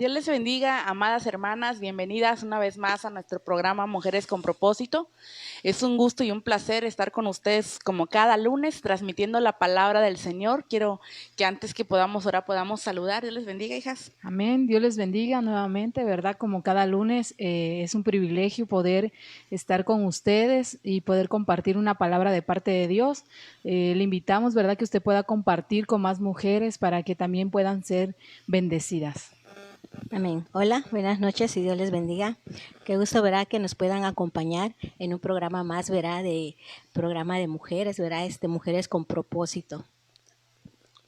Dios les bendiga, amadas hermanas, bienvenidas una vez más a nuestro programa Mujeres con Propósito. Es un gusto y un placer estar con ustedes como cada lunes transmitiendo la palabra del Señor. Quiero que antes que podamos orar podamos saludar. Dios les bendiga, hijas. Amén, Dios les bendiga nuevamente, ¿verdad? Como cada lunes es un privilegio poder estar con ustedes y poder compartir una palabra de parte de Dios. Le invitamos, ¿verdad? Que usted pueda compartir con más mujeres para que también puedan ser bendecidas. Amén. Hola, buenas noches y Dios les bendiga. Qué gusto, verá, que nos puedan acompañar en un programa más, verá, de programa de mujeres, verá, Mujeres con Propósito.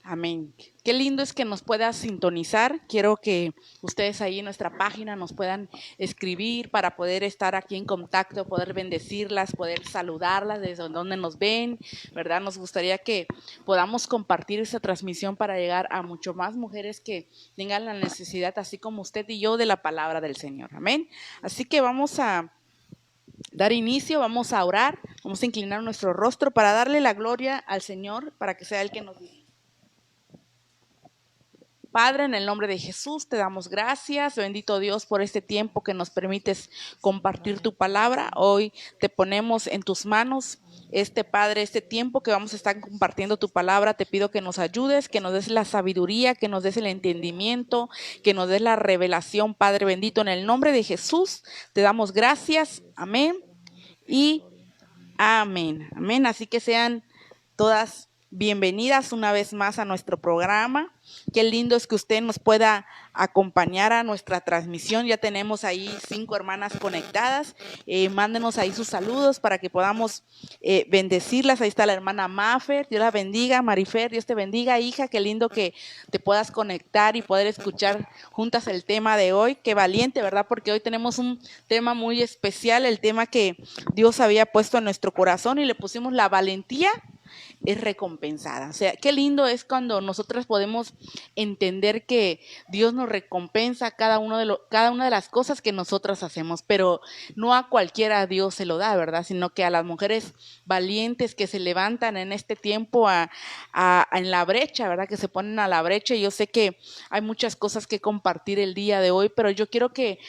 Amén. Qué lindo es que nos pueda sintonizar. Quiero que ustedes ahí en nuestra página nos puedan escribir para poder estar aquí en contacto, poder bendecirlas, poder saludarlas desde donde nos ven, ¿verdad? Nos gustaría que podamos compartir esta transmisión para llegar a mucho más mujeres que tengan la necesidad, así como usted y yo, de la palabra del Señor. Amén. Así que vamos a dar inicio, vamos a orar, vamos a inclinar nuestro rostro para darle la gloria al Señor, para que sea Él que nos dirija. Padre, en el nombre de Jesús te damos gracias, bendito Dios, por este tiempo que nos permites compartir tu palabra. Hoy te ponemos en tus manos, Padre, este tiempo que vamos a estar compartiendo tu palabra. Te pido que nos ayudes, que nos des la sabiduría, que nos des el entendimiento, que nos des la revelación, Padre bendito. En el nombre de Jesús te damos gracias, amén y amén, amén. Así que sean todas bienvenidas una vez más a nuestro programa. Qué lindo es que usted nos pueda acompañar a nuestra transmisión. Ya tenemos ahí 5 hermanas conectadas. Mándenos ahí sus saludos para que podamos bendecirlas. Ahí está la hermana Mafer. Dios la bendiga. Marifer, Dios te bendiga, hija. Qué lindo que te puedas conectar y poder escuchar juntas el tema de hoy. Qué valiente, ¿verdad? Porque hoy tenemos un tema muy especial, el tema que Dios había puesto en nuestro corazón y le pusimos la valentía es recompensada. O sea, qué lindo es cuando nosotras podemos entender que Dios nos recompensa cada una de las cosas que nosotras hacemos, pero no a cualquiera Dios se lo da, ¿verdad? Sino que a las mujeres valientes que se levantan en este tiempo en la brecha, ¿verdad? Que se ponen a la brecha. Y yo sé que hay muchas cosas que compartir el día de hoy, pero yo quiero que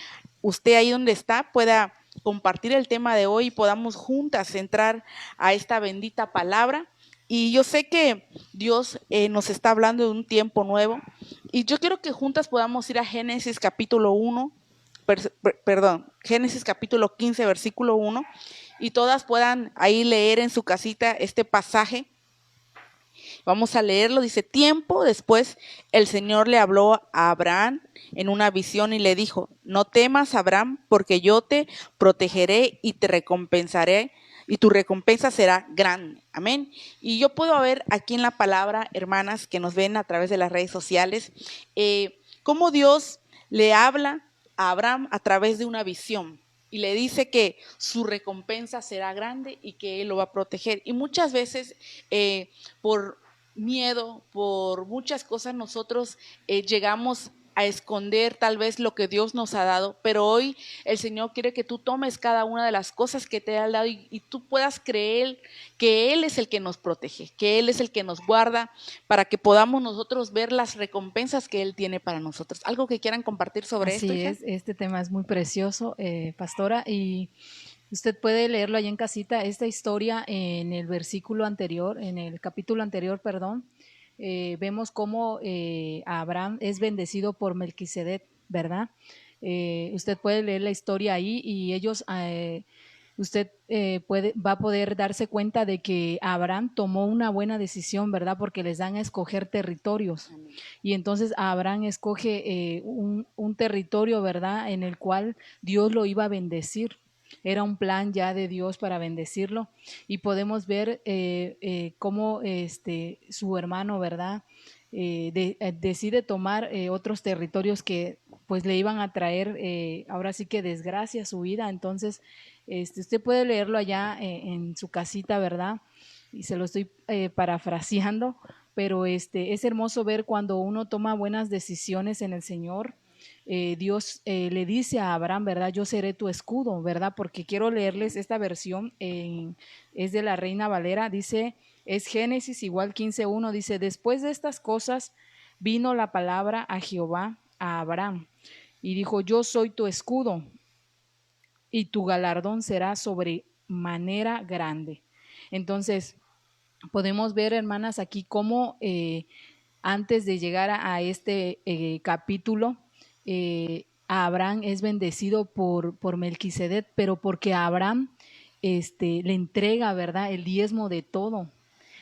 usted ahí donde está pueda compartir el tema de hoy y podamos juntas entrar a esta bendita palabra. Y yo sé que Dios nos está hablando de un tiempo nuevo y yo quiero que juntas podamos ir a Génesis capítulo 1, Génesis capítulo 15, versículo 1, y todas puedan ahí leer en su casita este pasaje. Vamos a leerlo, dice: tiempo después el Señor le habló a Abraham en una visión y le dijo: no temas, Abraham, porque yo te protegeré y te recompensaré, y tu recompensa será grande. Amén. Y yo puedo ver aquí en la palabra, hermanas que nos ven a través de las redes sociales, cómo Dios le habla a Abraham a través de una visión. Y le dice que su recompensa será grande y que él lo va a proteger. Y muchas veces por miedo, por muchas cosas nosotros llegamos a esconder tal vez lo que Dios nos ha dado, pero hoy el Señor quiere que tú tomes cada una de las cosas que te ha dado y tú puedas creer que Él es el que nos protege, que Él es el que nos guarda, para que podamos nosotros ver las recompensas que Él tiene para nosotros. ¿Algo que quieran compartir sobre esto, hija? Así es, este tema es muy precioso, pastora, y usted puede leerlo ahí en casita, esta historia en el versículo anterior, en el capítulo anterior, perdón. Vemos cómo Abraham es bendecido por Melquisedec, ¿verdad? Usted puede leer la historia ahí y ellos, usted va a poder darse cuenta de que Abraham tomó una buena decisión, ¿verdad? Porque les dan a escoger territorios. Amén. Y entonces Abraham escoge un territorio, ¿verdad? En el cual Dios lo iba a bendecir. Era un plan ya de Dios para bendecirlo y podemos ver cómo su hermano, ¿verdad? Decide tomar otros territorios que pues le iban a traer ahora sí que desgracia a su vida. Entonces, usted puede leerlo allá en su casita, ¿verdad? Y se lo estoy parafraseando, pero es hermoso ver cuando uno toma buenas decisiones en el Señor. Dios le dice a Abraham, ¿verdad? Yo seré tu escudo, ¿verdad? Porque quiero leerles esta versión, es de la Reina Valera, dice, es Génesis igual 15:1, dice: después de estas cosas vino la palabra a Jehová a Abraham y dijo, yo soy tu escudo y tu galardón será sobremanera grande. Entonces, podemos ver, hermanas, aquí cómo antes de llegar a este capítulo, Abraham es bendecido por Melquisedec, pero porque Abraham le entrega, ¿verdad?, el diezmo de todo.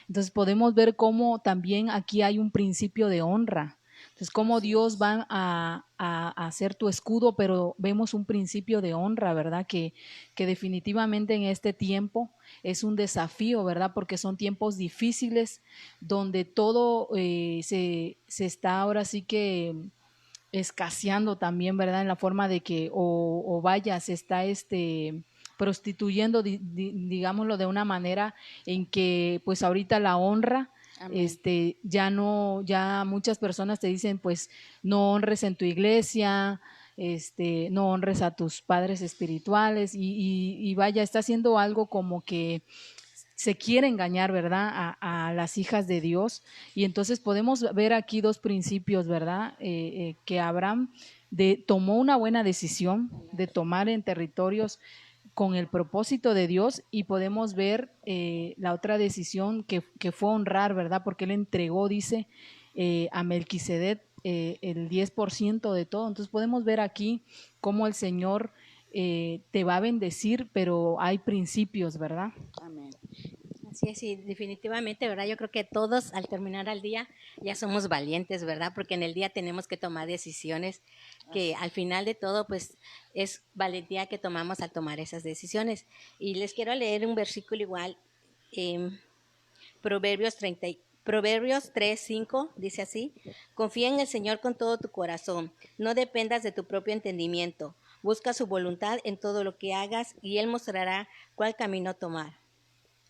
Entonces podemos ver cómo también aquí hay un principio de honra. Entonces, cómo Dios va a hacer tu escudo, pero vemos un principio de honra, ¿verdad? Que definitivamente en este tiempo es un desafío, ¿verdad? Porque son tiempos difíciles donde todo se está ahora sí que escaseando también, ¿verdad? En la forma de que, o vaya, se está prostituyendo, digámoslo de una manera en que pues ahorita la honra, Amén. ya no, ya muchas personas te dicen pues no honres en tu iglesia, no honres a tus padres espirituales y vaya, está haciendo algo como que se quiere engañar, ¿verdad?, a las hijas de Dios. Y entonces podemos ver aquí dos principios, ¿verdad?, que Abraham tomó una buena decisión de tomar en territorios con el propósito de Dios, y podemos ver la otra decisión que fue honrar, ¿verdad?, porque él entregó, dice, a Melquisedec el 10% de todo. Entonces podemos ver aquí cómo el Señor te va a bendecir, pero hay principios, ¿verdad? Amén. Así es, y definitivamente, ¿verdad? Yo creo que todos al terminar el día ya somos valientes, ¿verdad? Porque en el día tenemos que tomar decisiones que al final de todo, pues es valentía que tomamos al tomar esas decisiones. Y les quiero leer un versículo igual, Proverbios 30, Proverbios 3:5 dice así: confía en el Señor con todo tu corazón, no dependas de tu propio entendimiento, busca su voluntad en todo lo que hagas y Él mostrará cuál camino tomar,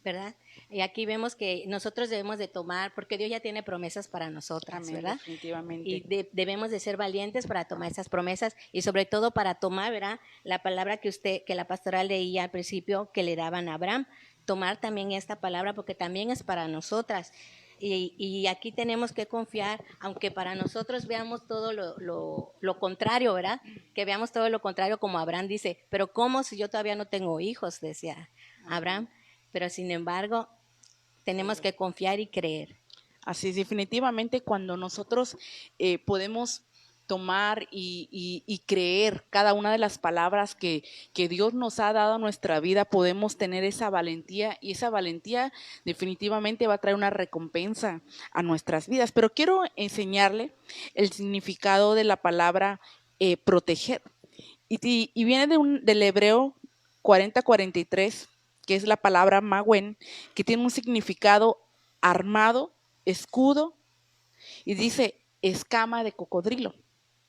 ¿verdad? Y aquí vemos que nosotros debemos de tomar, porque Dios ya tiene promesas para nosotras, Amén, ¿verdad? definitivamente. Y debemos de ser valientes para tomar esas promesas y sobre todo para tomar, ¿verdad?, la palabra que la pastora leía al principio que le daban a Abraham, tomar también esta palabra porque también es para nosotras. Y aquí tenemos que confiar, aunque para nosotros veamos todo lo contrario, ¿verdad? Que veamos todo lo contrario, como Abraham dice, pero ¿cómo si yo todavía no tengo hijos?, decía Abraham. Pero sin embargo, tenemos que confiar y creer. Así es, definitivamente cuando nosotros podemos tomar y creer cada una de las palabras que Dios nos ha dado a nuestra vida, podemos tener esa valentía, y esa valentía definitivamente va a traer una recompensa a nuestras vidas. Pero quiero enseñarle el significado de la palabra proteger. Y viene del hebreo 40:43, que es la palabra maguen, que tiene un significado armado, escudo, y dice escama de cocodrilo,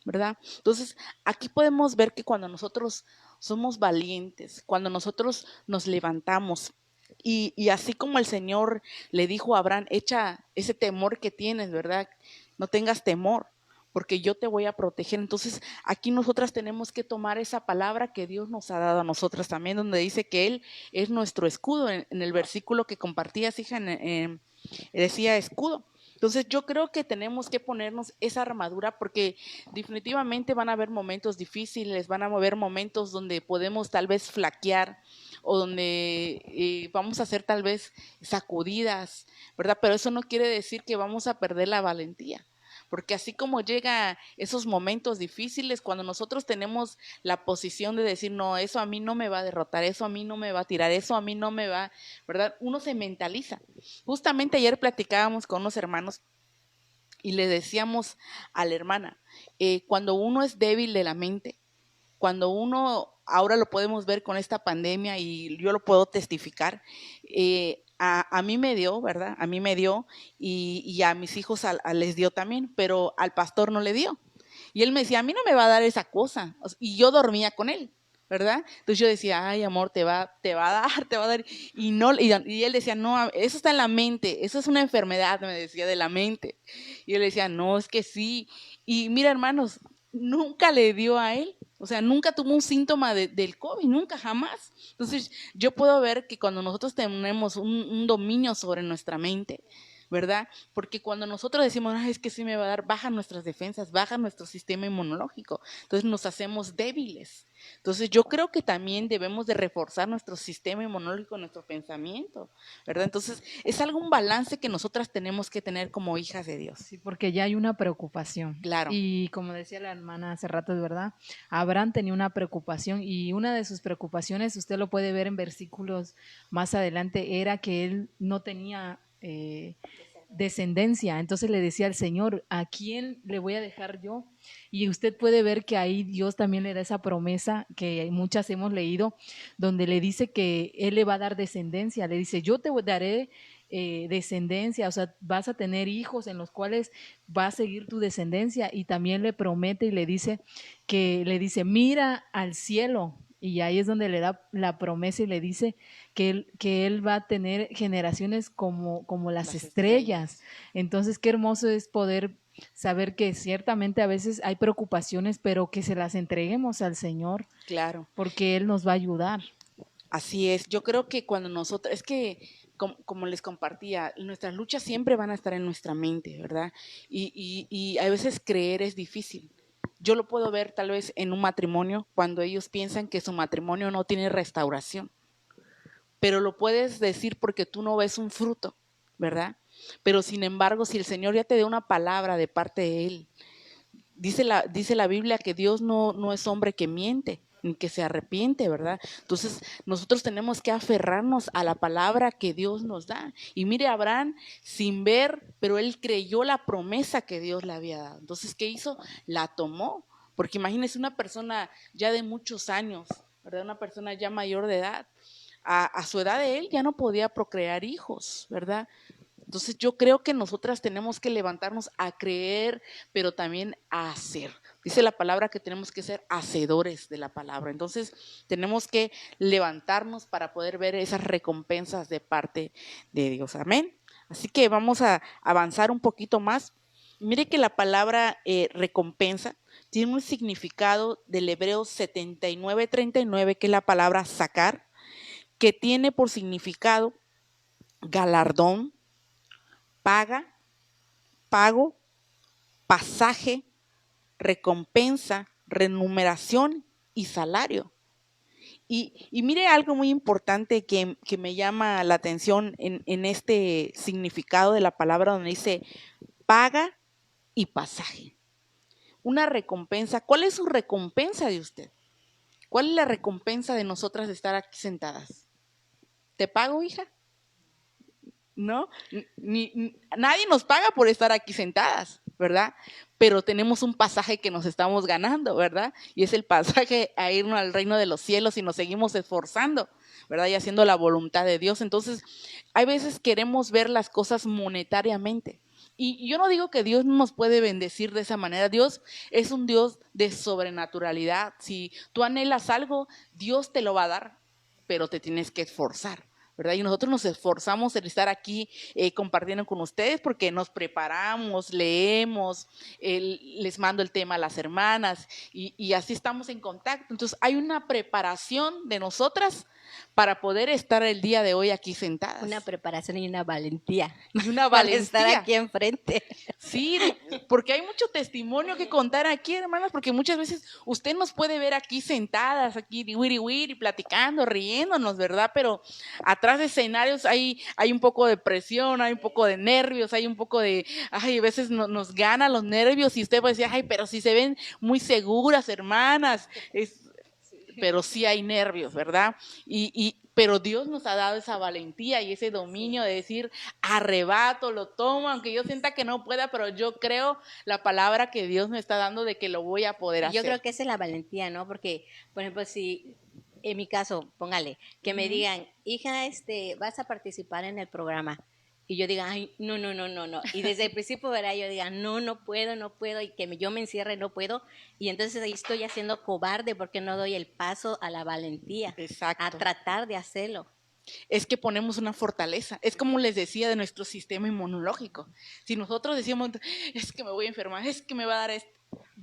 ¿verdad? Entonces, aquí podemos ver que cuando nosotros somos valientes, cuando nosotros nos levantamos, y así como el Señor le dijo a Abraham, echa ese temor que tienes, ¿verdad? No tengas temor, porque yo te voy a proteger. Entonces, aquí nosotras tenemos que tomar esa palabra que Dios nos ha dado a nosotras también, donde dice que Él es nuestro escudo. En el versículo que compartías, hija, decía escudo. Entonces yo creo que tenemos que ponernos esa armadura, porque definitivamente van a haber momentos difíciles, van a haber momentos donde podemos tal vez flaquear, o donde vamos a ser tal vez sacudidas, ¿verdad? Pero eso no quiere decir que vamos a perder la valentía. Porque así como llega esos momentos difíciles, cuando nosotros tenemos la posición de decir, no, eso a mí no me va a derrotar, eso a mí no me va a tirar, eso a mí no me va, ¿verdad? Uno se mentaliza. Justamente ayer platicábamos con unos hermanos y le decíamos a la hermana, cuando uno es débil de la mente, cuando uno, ahora lo podemos ver con esta pandemia y yo lo puedo testificar, a mí me dio, ¿verdad? A mí me dio, y a mis hijos les dio también, pero al pastor no le dio. Y él me decía, a mí no me va a dar esa cosa. Y yo dormía con él, ¿verdad? Entonces yo decía, ay, amor, te va a dar, te va a dar. Y él decía, no, eso está en la mente, eso es una enfermedad, me decía, de la mente. Y él decía, no, es que sí. Y mira, hermanos, nunca le dio a él. O sea, nunca tuvo un síntoma del COVID, nunca, jamás. Entonces, yo puedo ver que cuando nosotros tenemos un dominio sobre nuestra mente, ¿verdad? Porque cuando nosotros decimos, "Ay, es que sí me va a dar", bajan nuestras defensas, baja nuestro sistema inmunológico, entonces nos hacemos débiles. Entonces yo creo que también debemos de reforzar nuestro sistema inmunológico, nuestro pensamiento, ¿verdad? Entonces es algo, un balance que nosotras tenemos que tener como hijas de Dios. Sí, porque ya hay una preocupación. Claro. Y como decía la hermana hace rato, es verdad, Abraham tenía una preocupación y una de sus preocupaciones, usted lo puede ver en versículos más adelante, era que él no tenía descendencia. Entonces le decía al Señor, ¿a quién le voy a dejar yo? Y usted puede ver que ahí Dios también le da esa promesa que muchas hemos leído, donde le dice que Él le va a dar descendencia. Le dice, yo te daré descendencia, o sea, vas a tener hijos en los cuales va a seguir tu descendencia. Y también le promete y le dice mira al cielo. Y ahí es donde le da la promesa y le dice que él va a tener generaciones como las estrellas. Entonces, qué hermoso es poder saber que ciertamente a veces hay preocupaciones, pero que se las entreguemos al Señor. Claro. Porque Él nos va a ayudar. Así es, yo creo que cuando nosotros, es que como les compartía, nuestras luchas siempre van a estar en nuestra mente, ¿verdad? Y a veces creer es difícil. Yo lo puedo ver tal vez en un matrimonio, cuando ellos piensan que su matrimonio no tiene restauración, pero lo puedes decir porque tú no ves un fruto, ¿verdad? Pero sin embargo, si el Señor ya te dio una palabra de parte de Él, dice la Biblia que Dios no es hombre que miente, ni que se arrepiente, ¿verdad? Entonces nosotros tenemos que aferrarnos a la palabra que Dios nos da. Y mire, Abraham, sin ver, pero él creyó la promesa que Dios le había dado. Entonces, ¿qué hizo? La tomó. Porque imagínese una persona ya de muchos años, ¿verdad? Una persona ya mayor de edad. A su edad de él ya no podía procrear hijos, ¿verdad? Entonces yo creo que nosotras tenemos que levantarnos a creer, pero también a hacer. Dice la palabra que tenemos que ser hacedores de la palabra. Entonces tenemos que levantarnos para poder ver esas recompensas de parte de Dios. Amén. Así que vamos a avanzar un poquito más. Mire que la palabra recompensa tiene un significado del hebreo 79:39, que es la palabra sacar, que tiene por significado galardón, paga, pago, pasaje, recompensa, remuneración y salario. Y mire algo muy importante que me llama la atención en este significado de la palabra, donde dice paga y pasaje. Una recompensa. ¿Cuál es su recompensa de usted? ¿Cuál es la recompensa de nosotras de estar aquí sentadas? ¿Te pago, hija? ¿No? Nadie nos paga por estar aquí sentadas, ¿verdad? Pero tenemos un pasaje que nos estamos ganando, ¿verdad? Y es el pasaje a irnos al reino de los cielos y nos seguimos esforzando, ¿verdad? Y haciendo la voluntad de Dios. Entonces, hay veces queremos ver las cosas monetariamente. Y yo no digo que Dios no nos puede bendecir de esa manera. Dios es un Dios de sobrenaturalidad. Si tú anhelas algo, Dios te lo va a dar, pero te tienes que esforzar, ¿verdad? Y nosotros nos esforzamos en estar aquí compartiendo con ustedes porque nos preparamos, leemos, les mando el tema a las hermanas y así estamos en contacto. Entonces hay una preparación de nosotras para poder estar el día de hoy aquí sentadas. Una preparación y una valentía. Y una Para valentía. estar aquí enfrente. Sí, porque hay mucho testimonio que contar aquí, hermanas, porque muchas veces usted nos puede ver aquí sentadas, aquí wiri platicando, riéndonos, ¿verdad? Pero atrás de escenarios hay un poco de presión, hay un poco de nervios, hay un poco de, ay, a veces nos ganan los nervios y usted puede decir, ay, pero si se ven muy seguras, hermanas, pero sí hay nervios, ¿verdad? Pero Dios nos ha dado esa valentía y ese dominio de decir, arrebato, lo tomo, aunque yo sienta que no pueda, pero yo creo la palabra que Dios me está dando de que lo voy a poder hacer. Yo creo que esa es la valentía, ¿no? Porque, por ejemplo, si en mi caso, póngale, que me digan, hija, vas a participar en el programa. Y yo diga, ay, no. Y desde el principio, ¿verdad? Yo diga, no puedo, y que yo me encierre, no puedo. Y entonces ahí estoy haciendo cobarde porque no doy el paso a la valentía. Exacto. A tratar de hacerlo. Es que ponemos una fortaleza. Es como les decía de nuestro sistema inmunológico. Si nosotros decíamos, es que me voy a enfermar, es que me va a dar esto,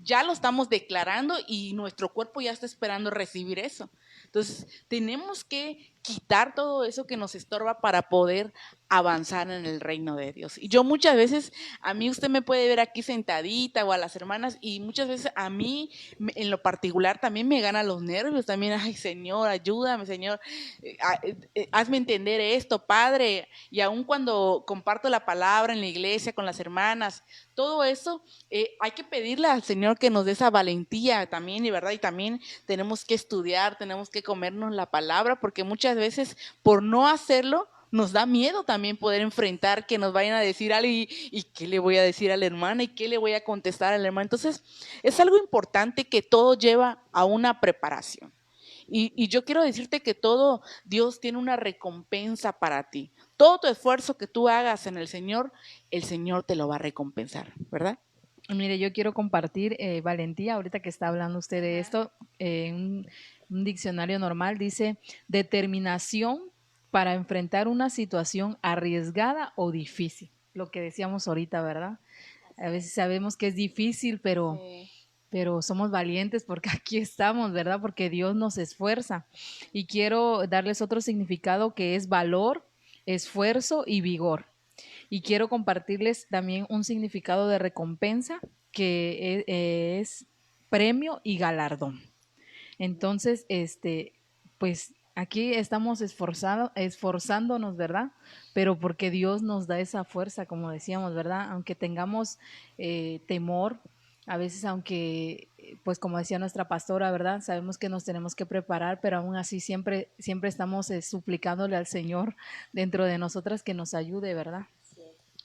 ya lo estamos declarando y nuestro cuerpo ya está esperando recibir eso. Entonces, tenemos que quitar todo eso que nos estorba para poder avanzar en el reino de Dios. Y yo muchas veces, a mí usted me puede ver aquí sentadita o a las hermanas, y muchas veces a mí en lo particular también me gana los nervios, también, ay Señor, ayúdame Señor, hazme entender esto, Padre. Y aun cuando comparto la palabra en la iglesia con las hermanas, todo eso, hay que pedirle al Señor que nos dé esa valentía también, y verdad, y también tenemos que estudiar, tenemos que comernos la palabra, porque muchas veces por no hacerlo nos da miedo también poder enfrentar que nos vayan a decir algo y qué le voy a decir a la hermana y qué le voy a contestar a la hermana. Entonces es algo importante que todo lleva a una preparación. Y yo quiero decirte que todo, Dios tiene una recompensa para ti. Todo tu esfuerzo que tú hagas en el Señor te lo va a recompensar, ¿verdad? Mire, yo quiero compartir valentía, ahorita que está hablando usted de esto, un diccionario normal dice determinación para enfrentar una situación arriesgada o difícil, lo que decíamos ahorita, ¿verdad? A veces sabemos que es difícil, pero somos valientes porque aquí estamos, ¿verdad? Porque Dios nos esfuerza. Y quiero darles otro significado que es valor, esfuerzo y vigor. Y quiero compartirles también un significado de recompensa que es premio y galardón. Entonces, pues aquí estamos esforzándonos, ¿verdad? Pero porque Dios nos da esa fuerza, como decíamos, ¿verdad? Aunque tengamos temor, a veces aunque, pues como decía nuestra pastora, ¿verdad? Sabemos que nos tenemos que preparar, pero aún así siempre estamos suplicándole al Señor dentro de nosotras que nos ayude, ¿verdad?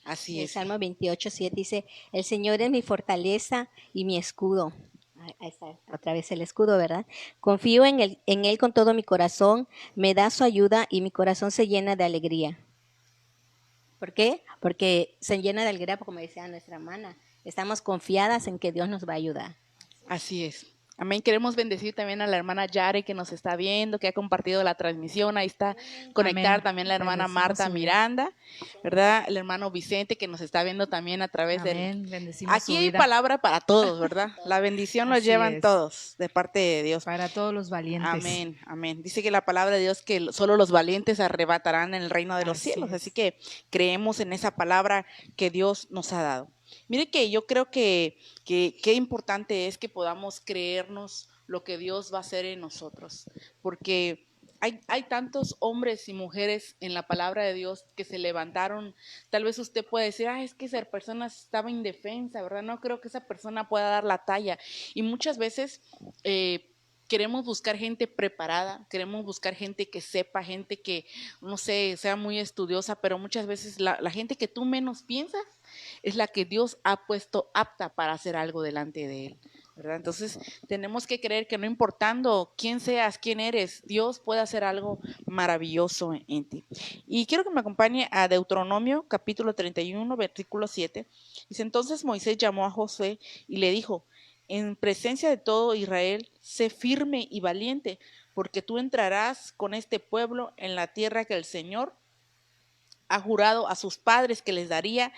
Así El es. Salmo 28:7 dice, el Señor es mi fortaleza y mi escudo. Ahí está, otra vez el escudo, ¿verdad? Confío en él con todo mi corazón, me da su ayuda y mi corazón se llena de alegría. ¿Por qué? Porque se llena de alegría, como decía nuestra hermana. Estamos confiadas en que Dios nos va a ayudar. Así es. Amén. Queremos bendecir también a la hermana Yare que nos está viendo, que ha compartido la transmisión. Ahí está conectada Amén. también la hermana Bendecimos Marta su vida. Miranda, ¿verdad? El hermano Vicente que nos está viendo también a través del... Amén. Bendecimos Aquí su hay vida. palabra para todos, ¿verdad? La bendición nos Así llevan es. todos de parte de Dios. Para todos los valientes. Amén, amén. Dice que la palabra de Dios que solo los valientes arrebatarán en el reino de los Así cielos. es. Así que creemos en esa palabra que Dios nos ha dado. Mire que yo creo que qué importante es que podamos creernos lo que Dios va a hacer en nosotros, porque hay tantos hombres y mujeres en la palabra de Dios que se levantaron. Tal vez usted puede decir, es que esa persona estaba indefensa, ¿verdad? No creo que esa persona pueda dar la talla. Y muchas veces queremos buscar gente preparada, queremos buscar gente que sepa, gente que, no sé, sea muy estudiosa, pero muchas veces la gente que tú menos piensas es la que Dios ha puesto apta para hacer algo delante de Él, ¿verdad? Entonces tenemos que creer que no importando quién seas, quién eres, Dios puede hacer algo maravilloso en ti. Y quiero que me acompañe a Deuteronomio capítulo 31, versículo 7. Dice, entonces Moisés llamó a Josué y le dijo, en presencia de todo Israel, sé firme y valiente, porque tú entrarás con este pueblo en la tierra que el Señor ha jurado a sus padres que les daría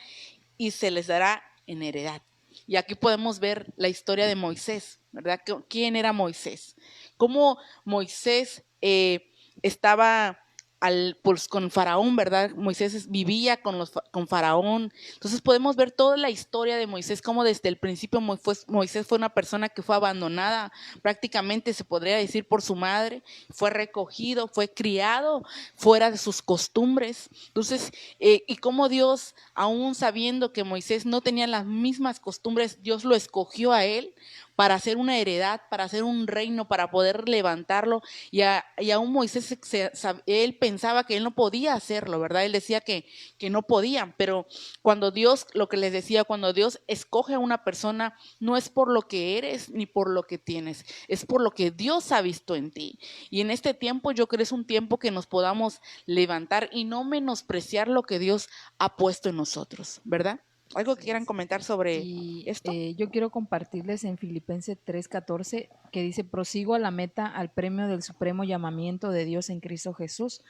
y se les dará en heredad. Y aquí podemos ver la historia de Moisés, ¿verdad? ¿Quién era Moisés? Cómo Moisés estaba pues, con Faraón, ¿verdad? Moisés vivía con Faraón. Entonces podemos ver toda la historia de Moisés, cómo desde el principio Moisés fue una persona que fue abandonada, prácticamente se podría decir por su madre, fue recogido, fue criado fuera de sus costumbres. Entonces, y cómo Dios, aún sabiendo que Moisés no tenía las mismas costumbres, Dios lo escogió a él para hacer una heredad, para hacer un reino, para poder levantarlo. Y aún Moisés, él pensaba que él no podía hacerlo, ¿verdad? Él decía que no podían, pero cuando Dios, lo que les decía, cuando Dios escoge a una persona, no es por lo que eres ni por lo que tienes, es por lo que Dios ha visto en ti. Y en este tiempo yo creo es un tiempo que nos podamos levantar y no menospreciar lo que Dios ha puesto en nosotros, ¿verdad? ¿Algo que quieran comentar sobre esto? Yo quiero compartirles en Filipenses 3:14 que dice, prosigo a la meta, al premio del supremo llamamiento de Dios en Cristo Jesús.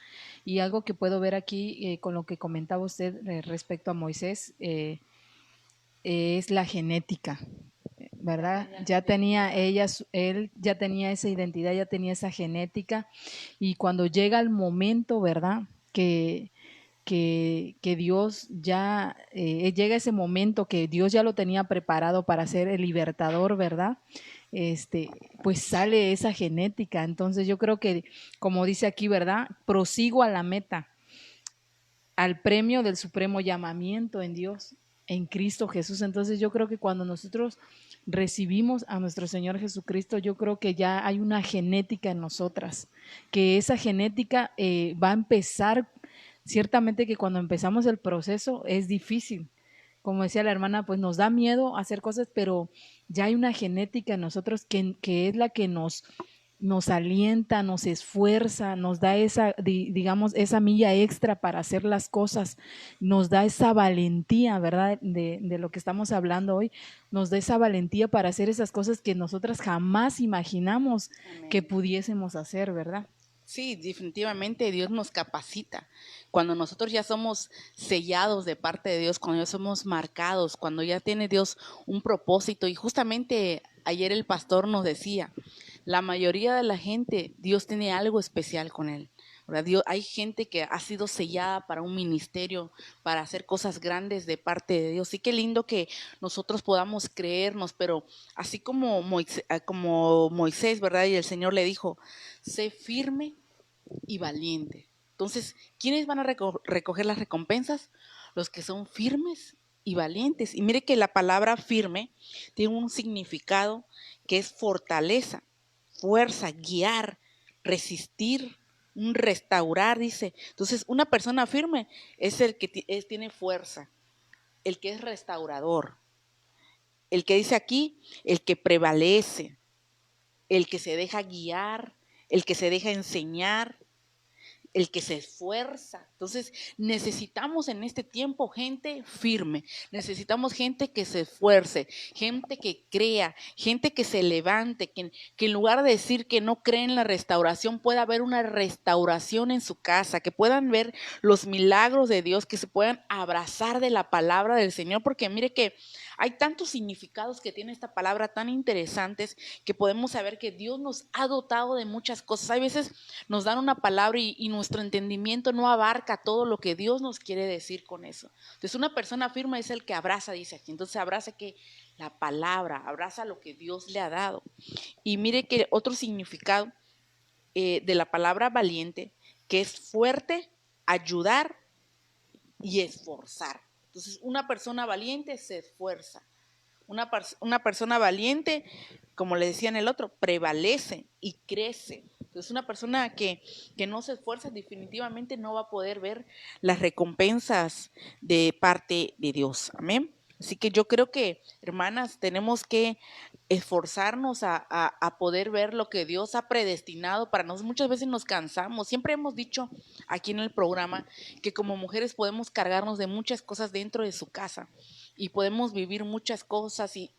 Y algo que puedo ver aquí con lo que comentaba usted respecto a Moisés es la genética, ¿verdad? Él ya tenía esa identidad, ya tenía esa genética. Y cuando llega el momento, ¿verdad? Que que Dios ya llega ese momento que Dios ya lo tenía preparado para ser el libertador, ¿verdad? Pues sale esa genética. Entonces yo creo que, como dice aquí, ¿verdad? Prosigo a la meta, al premio del supremo llamamiento en Dios, en Cristo Jesús. Entonces yo creo que cuando nosotros recibimos a nuestro Señor Jesucristo, yo creo que ya hay una genética en nosotras, que esa genética va a empezar, ciertamente que cuando empezamos el proceso es difícil. Como decía la hermana, pues nos da miedo hacer cosas, pero ya hay una genética en nosotros que es la que nos alienta, nos esfuerza, nos da esa, digamos, esa milla extra para hacer las cosas, nos da esa valentía, ¿verdad? De lo que estamos hablando hoy, nos da esa valentía para hacer esas cosas que nosotras jamás imaginamos que pudiésemos hacer, ¿verdad? Sí, definitivamente Dios nos capacita. Cuando nosotros ya somos sellados de parte de Dios, cuando ya somos marcados, cuando ya tiene Dios un propósito. Y justamente ayer el pastor nos decía, la mayoría de la gente, Dios tiene algo especial con él. ¿Verdad? Hay gente que ha sido sellada para un ministerio, para hacer cosas grandes de parte de Dios. Sí, qué lindo que nosotros podamos creernos, pero así como Moisés, ¿verdad? Y el Señor le dijo, sé firme y valiente. Entonces, ¿quiénes van a recoger las recompensas? Los que son firmes y valientes. Y mire que la palabra firme tiene un significado que es fortaleza, fuerza, guiar, resistir, un restaurar, dice. Entonces, una persona firme es el que tiene fuerza, el que es restaurador, el que dice aquí, el que prevalece, el que se deja guiar, el que se deja enseñar, el que se esfuerza. Entonces necesitamos en este tiempo gente firme, necesitamos gente que se esfuerce, gente que crea, gente que se levante, que en lugar de decir que no cree en la restauración, pueda haber una restauración en su casa, que puedan ver los milagros de Dios, que se puedan abrazar de la palabra del Señor, porque mire que hay tantos significados que tiene esta palabra tan interesantes que podemos saber que Dios nos ha dotado de muchas cosas. Hay veces nos dan una palabra y nuestro entendimiento no abarca todo lo que Dios nos quiere decir con eso. Entonces una persona firme es el que abraza, dice aquí. Entonces abraza que la palabra, abraza lo que Dios le ha dado. Y mire que otro significado de la palabra valiente, que es fuerte, ayudar y esforzar. Entonces una persona valiente se esfuerza. Una persona valiente, como le decía en el otro, prevalece y crece. Entonces una persona que no se esfuerza definitivamente no va a poder ver las recompensas de parte de Dios. Amén. Así que yo creo que, hermanas, tenemos que esforzarnos a poder ver lo que Dios ha predestinado para nosotros. Muchas veces nos cansamos. Siempre hemos dicho aquí en el programa que como mujeres podemos cargarnos de muchas cosas dentro de su casa y podemos vivir muchas cosas y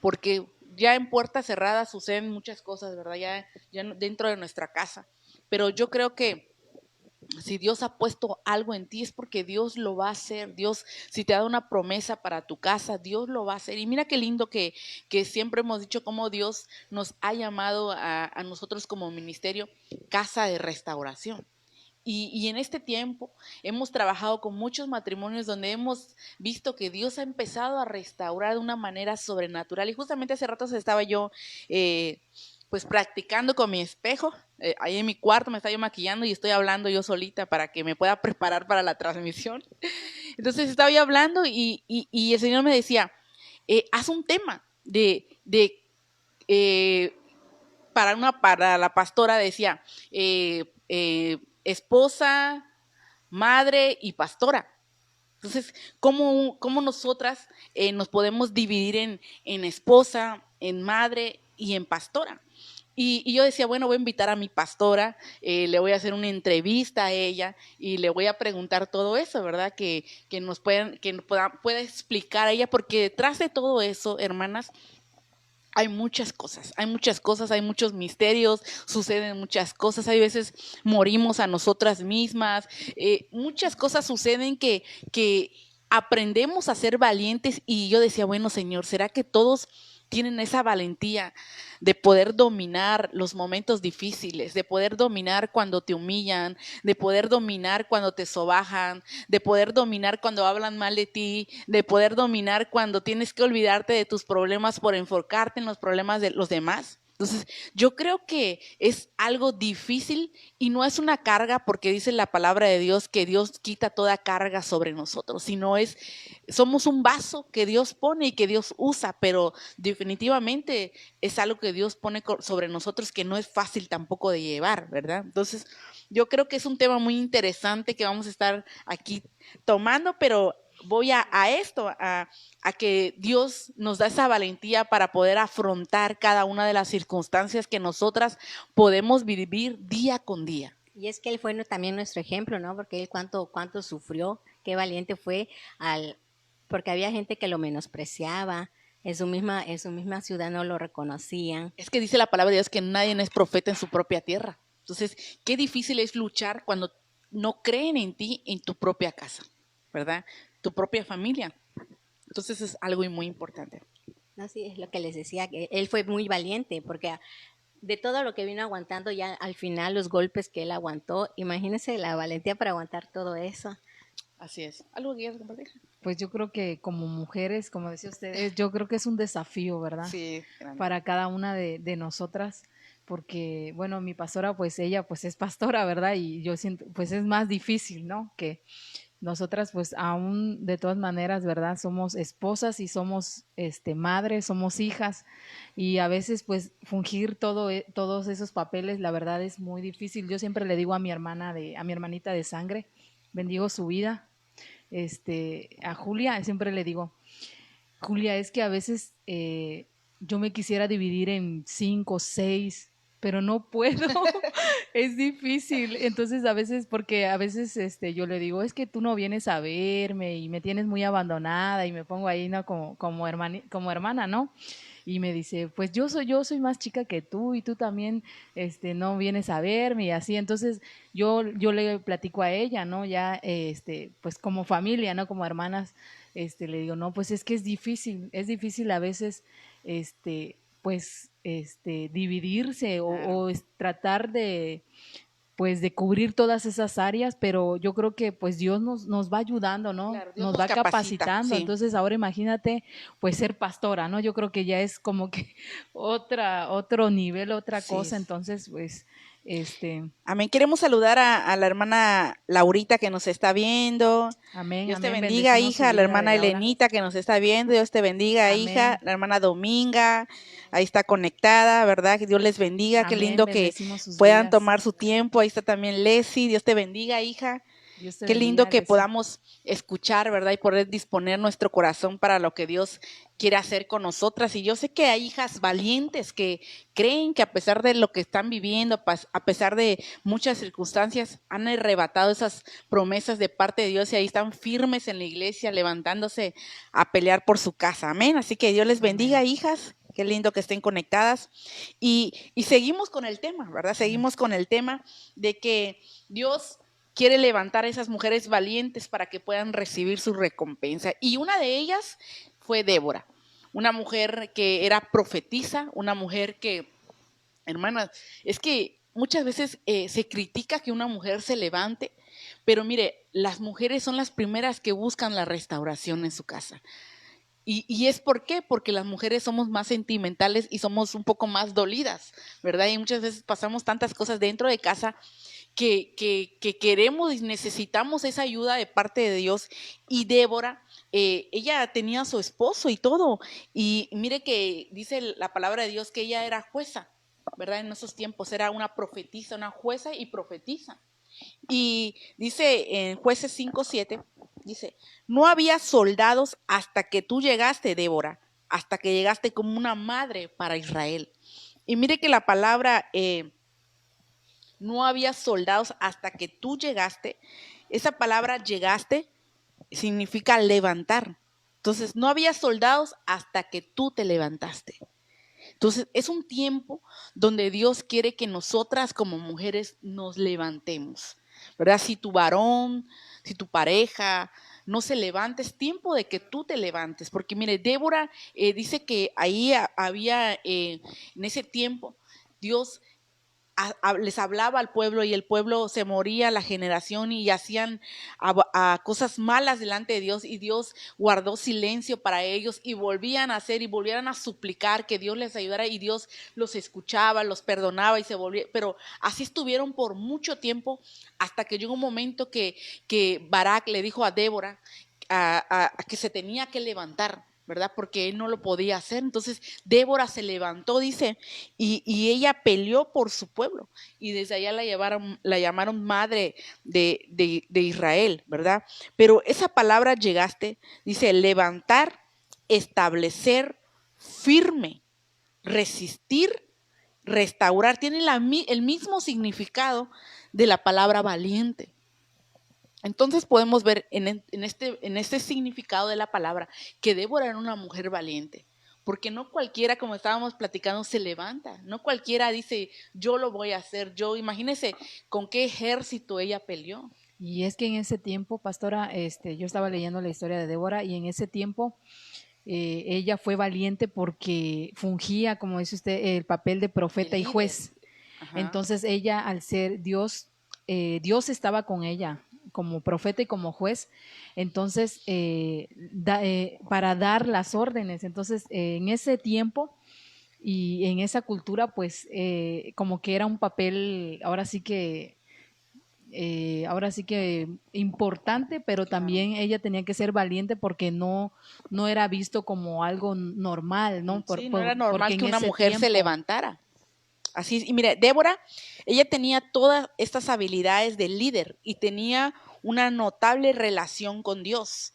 porque ya en puertas cerradas suceden muchas cosas, ¿verdad? Ya dentro de nuestra casa. Pero yo creo que si Dios ha puesto algo en ti es porque Dios lo va a hacer. Dios, si te ha dado una promesa para tu casa, Dios lo va a hacer. Y mira qué lindo que siempre hemos dicho cómo Dios nos ha llamado a nosotros como ministerio casa de restauración. Y en este tiempo hemos trabajado con muchos matrimonios donde hemos visto que Dios ha empezado a restaurar de una manera sobrenatural. Y justamente hace rato estaba yo pues practicando con mi espejo. Ahí en mi cuarto me estaba yo maquillando y estoy hablando yo solita para que me pueda preparar para la transmisión. Entonces estaba yo hablando y el Señor me decía, haz un tema para la pastora, decía, esposa, madre y pastora. Entonces, ¿cómo nosotras nos podemos dividir en esposa, en madre y en pastora? Y yo decía, bueno, voy a invitar a mi pastora, le voy a hacer una entrevista a ella y le voy a preguntar todo eso, ¿verdad? Que pueda explicar a ella, porque detrás de todo eso, hermanas, hay muchas cosas, hay muchos misterios, suceden muchas cosas, hay veces morimos a nosotras mismas, muchas cosas suceden que aprendemos a ser valientes y yo decía, bueno, Señor, ¿será que todos tienen esa valentía de poder dominar los momentos difíciles, de poder dominar cuando te humillan, de poder dominar cuando te sobajan, de poder dominar cuando hablan mal de ti, de poder dominar cuando tienes que olvidarte de tus problemas por enfocarte en los problemas de los demás. Entonces, yo creo que es algo difícil y no es una carga, porque dice la palabra de Dios que Dios quita toda carga sobre nosotros, sino somos un vaso que Dios pone y que Dios usa, pero definitivamente es algo que Dios pone sobre nosotros que no es fácil tampoco de llevar, ¿verdad? Entonces, yo creo que es un tema muy interesante que vamos a estar aquí tomando, pero voy a que Dios nos da esa valentía para poder afrontar cada una de las circunstancias que nosotras podemos vivir día con día. Y es que él fue también nuestro ejemplo, ¿no? Porque él cuánto sufrió, qué valiente fue, porque había gente que lo menospreciaba, en su misma ciudad no lo reconocían. Es que dice la palabra de Dios que nadie es profeta en su propia tierra. Entonces, qué difícil es luchar cuando no creen en ti en tu propia casa, ¿verdad? Tu propia familia. Entonces es algo muy importante. No, sí, es lo que les decía, que él fue muy valiente, porque de todo lo que vino aguantando, ya al final los golpes que él aguantó, imagínense la valentía para aguantar todo eso. Así es. ¿Algo que quieras compartir? Pues yo creo que como mujeres, como decía usted, yo creo que es un desafío, ¿verdad? Sí, grande. Para cada una de nosotras, porque, bueno, mi pastora, pues ella, pues es pastora, ¿verdad? Y yo siento, pues es más difícil, ¿no? Que nosotras, pues aún de todas maneras, ¿verdad? Somos esposas y somos madres, somos hijas, y a veces, pues, fungir todos esos papeles, la verdad es muy difícil. Yo siempre le digo a mi hermanita de sangre, bendigo su vida. A Julia siempre le digo, Julia, es que a veces yo me quisiera dividir en 5, 6, pero no puedo, es difícil. Entonces a veces, porque a veces yo le digo, es que tú no vienes a verme y me tienes muy abandonada, y me pongo ahí, ¿no? Como hermana, ¿no? Y me dice, pues yo soy más chica que tú, y tú también no vienes a verme y así. Entonces yo le platico a ella, ¿no? Ya pues como familia, ¿no? Como hermanas, le digo, no, pues es que es difícil a veces pues dividirse o tratar de, pues, de cubrir todas esas áreas, pero yo creo que pues Dios nos va ayudando, ¿no? Claro, Dios nos nos va capacita, capacitando. sí. Entonces ahora imagínate pues ser pastora, ¿no? Yo creo que ya es como que otro nivel, otra Sí. cosa. Entonces pues Amén. Queremos saludar a la hermana Laurita que nos está viendo. amén, Dios te amén, bendiga, bendecimos su hija. La vida de hermana Laura. Elenita que nos está viendo. Dios te bendiga, Amén. hija. La hermana Dominga, ahí está conectada, ¿verdad? Que Dios les bendiga. Qué Amén, lindo que bendecimos sus puedan vidas. tomar su tiempo. Ahí está también Leslie. Dios te bendiga, hija. Dios te Qué bendiga, lindo que Leslie. podamos escuchar, ¿verdad? Y poder disponer nuestro corazón para lo que Dios quiere hacer con nosotras. Y yo sé que hay hijas valientes que creen que a pesar de lo que están viviendo, a pesar de muchas circunstancias, han arrebatado esas promesas de parte de Dios y ahí están firmes en la iglesia, levantándose a pelear por su casa. Amén. Así que Dios les bendiga, Amén. hijas. Qué lindo que estén conectadas. Y seguimos con el tema, ¿verdad? Seguimos con el tema de que Dios quiere levantar a esas mujeres valientes para que puedan recibir su recompensa. Y una de ellas fue Débora, una mujer que era profetisa, una mujer que, hermanas, es que muchas veces se critica que una mujer se levante, pero mire, las mujeres son las primeras que buscan la restauración en su casa. Y es por qué, porque las mujeres somos más sentimentales y somos un poco más dolidas, ¿verdad? Y muchas veces pasamos tantas cosas dentro de casa que queremos y necesitamos esa ayuda de parte de Dios. Y Débora, ella tenía a su esposo y todo. Y mire que dice la palabra de Dios que ella era jueza, ¿verdad? En esos tiempos era una profetisa, una jueza y profetisa. Y dice en Jueces 5:7, dice, no había soldados hasta que tú llegaste, Débora, hasta que llegaste como una madre para Israel. Y mire que la palabra, no había soldados hasta que tú llegaste, esa palabra llegaste significa levantar. Entonces, no había soldados hasta que tú te levantaste. Entonces, es un tiempo donde Dios quiere que nosotras como mujeres nos levantemos, ¿verdad? Si tu varón, si tu pareja no se levante, es tiempo de que tú te levantes, porque mire, Débora dice que ahí había, en ese tiempo, Dios les hablaba al pueblo y el pueblo se moría la generación y hacían a cosas malas delante de Dios y Dios guardó silencio para ellos y volvían a hacer y volvieran a suplicar que Dios les ayudara y Dios los escuchaba, los perdonaba y se volvía, pero así estuvieron por mucho tiempo hasta que llegó un momento que Barak le dijo a Débora a que se tenía que levantar, ¿verdad? Porque él no lo podía hacer. Entonces Débora se levantó, dice, y ella peleó por su pueblo. Y desde allá la llamaron madre de Israel, ¿verdad? Pero esa palabra llegaste, dice, levantar, establecer, firme, resistir, restaurar. Tiene el mismo significado de la palabra valiente. Entonces podemos ver en este significado de la palabra que Débora era una mujer valiente, porque no cualquiera, como estábamos platicando, se levanta, no cualquiera dice, yo lo voy a hacer, imagínese con qué ejército ella peleó. Y es que en ese tiempo, pastora, yo estaba leyendo la historia de Débora y en ese tiempo ella fue valiente porque fungía, como dice usted, el papel de profeta y juez. Ajá. Entonces ella, al ser Dios, Dios estaba con ella como profeta y como juez, entonces para dar las órdenes. Entonces en ese tiempo y en esa cultura, pues como que era un papel, ahora sí que importante, pero también ella tenía que ser valiente porque no era visto como algo normal, ¿no? Sí, no era normal que una mujer se levantara. Así, y mire, Débora, ella tenía todas estas habilidades de líder y tenía una notable relación con Dios.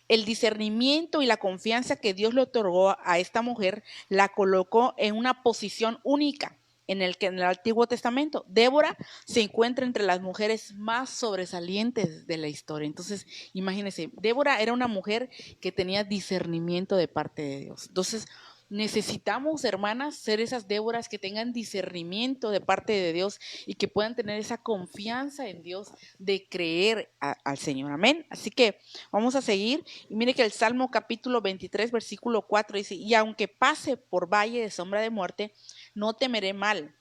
El discernimiento y la confianza que Dios le otorgó a esta mujer la colocó en una posición única en el Antiguo Testamento. Débora se encuentra entre las mujeres más sobresalientes de la historia. Entonces, imagínense, Débora era una mujer que tenía discernimiento de parte de Dios. Entonces, necesitamos, hermanas, ser esas Déboras que tengan discernimiento de parte de Dios y que puedan tener esa confianza en Dios de creer al Señor. Amén. Así que vamos a seguir. Y mire que el Salmo capítulo 23, versículo 4 dice, y aunque pase por valle de sombra de muerte, no temeré mal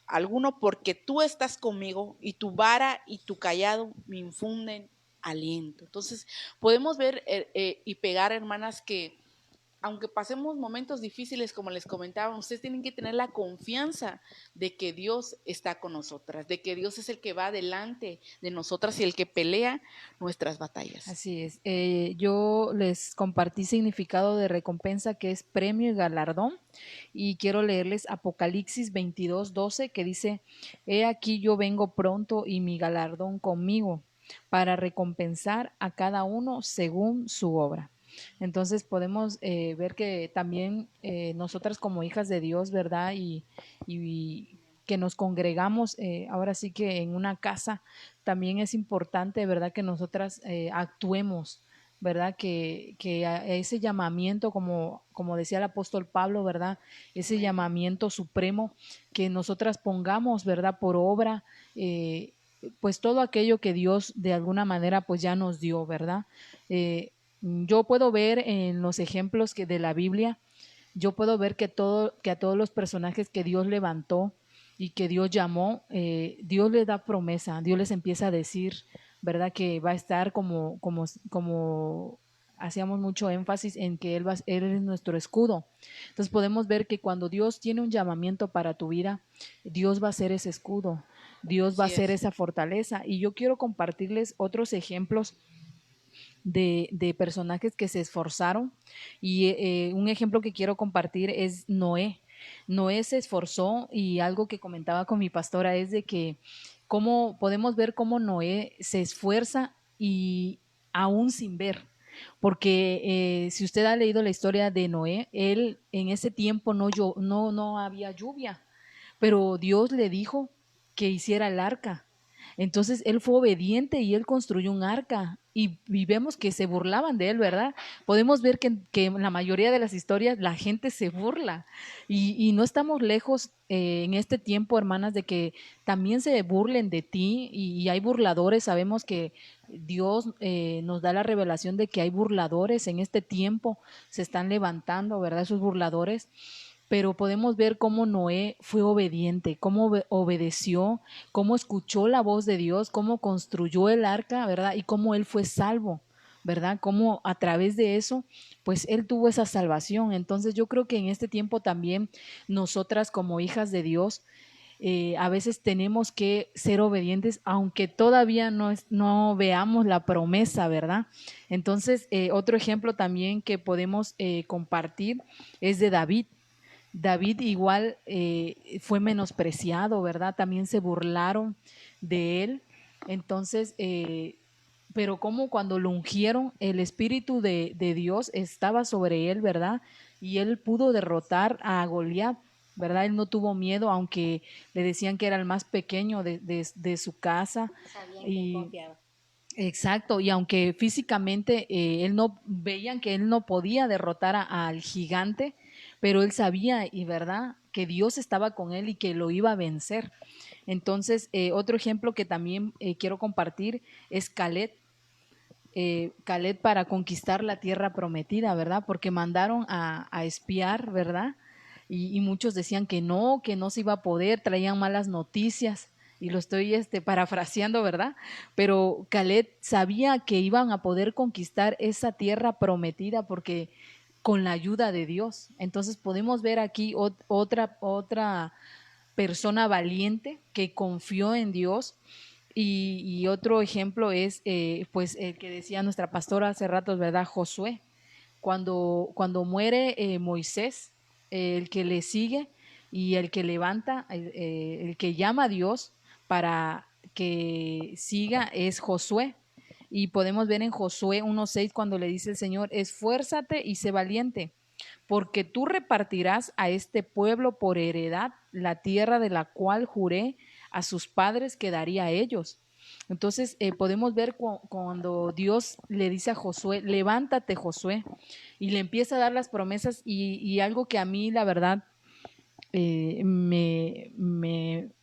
alguno porque tú estás conmigo y tu vara y tu callado me infunden aliento. Entonces podemos ver y pegar, hermanas, que aunque pasemos momentos difíciles, como les comentaba, ustedes tienen que tener la confianza de que Dios está con nosotras, de que Dios es el que va delante de nosotras y el que pelea nuestras batallas. Así es. Yo les compartí significado de recompensa, que es premio y galardón, y quiero leerles Apocalipsis 22:12, que dice, he aquí yo vengo pronto y mi galardón conmigo, para recompensar a cada uno según su obra. Entonces podemos ver que también nosotras como hijas de Dios, ¿verdad? Y que nos congregamos ahora sí que en una casa, también es importante, ¿verdad? Que nosotras actuemos, ¿verdad? Que a ese llamamiento, como decía el apóstol Pablo, ¿verdad? Ese llamamiento supremo, que nosotras pongamos, ¿verdad? Por obra, pues todo aquello que Dios de alguna manera pues ya nos dio, ¿verdad? Yo puedo ver en los ejemplos de la Biblia, yo puedo ver que a todos los personajes que Dios levantó y que Dios llamó, Dios les da promesa, Dios les empieza a decir, ¿verdad? Que va a estar como hacíamos mucho énfasis en que Él es nuestro escudo. Entonces podemos ver que cuando Dios tiene un llamamiento para tu vida, Dios va a ser ese escudo, Dios va a ser esa fortaleza. Y yo quiero compartirles otros ejemplos de personajes que se esforzaron y un ejemplo que quiero compartir es Noé. Noé se esforzó y algo que comentaba con mi pastora es de que cómo podemos ver cómo Noé se esfuerza y aún sin ver. Porque si usted ha leído la historia de Noé, él en ese tiempo no había lluvia, pero Dios le dijo que hiciera el arca. Entonces él fue obediente y él construyó un arca y vemos que se burlaban de él, ¿verdad? Podemos ver que en la mayoría de las historias la gente se burla y no estamos lejos en este tiempo, hermanas, de que también se burlen de ti y hay burladores. Sabemos que Dios nos da la revelación de que hay burladores en este tiempo, se están levantando, ¿verdad? Esos burladores, pero podemos ver cómo Noé fue obediente, cómo obedeció, cómo escuchó la voz de Dios, cómo construyó el arca, ¿verdad? Y cómo él fue salvo, ¿verdad? Cómo a través de eso, pues él tuvo esa salvación. Entonces yo creo que en este tiempo también nosotras como hijas de Dios, a veces tenemos que ser obedientes, aunque todavía no veamos la promesa, ¿verdad? Entonces, otro ejemplo también que podemos compartir es de David. David igual fue menospreciado, ¿verdad? También se burlaron de él. Entonces, pero como cuando lo ungieron, el Espíritu de Dios estaba sobre él, ¿verdad? Y él pudo derrotar a Goliat, ¿verdad? Él no tuvo miedo, aunque le decían que era el más pequeño de su casa. Sabían quién Y confiaba. exacto, y aunque físicamente él no veían que él no podía derrotar al gigante, pero él sabía y verdad que Dios estaba con él y que lo iba a vencer. Entonces, otro ejemplo que también quiero compartir es Caleb. Caleb para conquistar la tierra prometida, ¿verdad? Porque mandaron a espiar, ¿verdad? Y muchos decían que no se iba a poder, traían malas noticias y lo estoy parafraseando, ¿verdad? Pero Caleb sabía que iban a poder conquistar esa tierra prometida porque con la ayuda de Dios. Entonces podemos ver aquí otra persona valiente que confió en Dios. Y otro ejemplo es, pues, el que decía nuestra pastora hace rato, ¿verdad? Josué. Cuando muere Moisés, el que le sigue y el que levanta, el que llama a Dios para que siga es Josué. Y podemos ver en Josué 1:6 cuando le dice el Señor, esfuérzate y sé valiente, porque tú repartirás a este pueblo por heredad la tierra de la cual juré a sus padres que daría a ellos. Entonces podemos ver cuando Dios le dice a Josué, levántate Josué, y le empieza a dar las promesas y algo que a mí la verdad me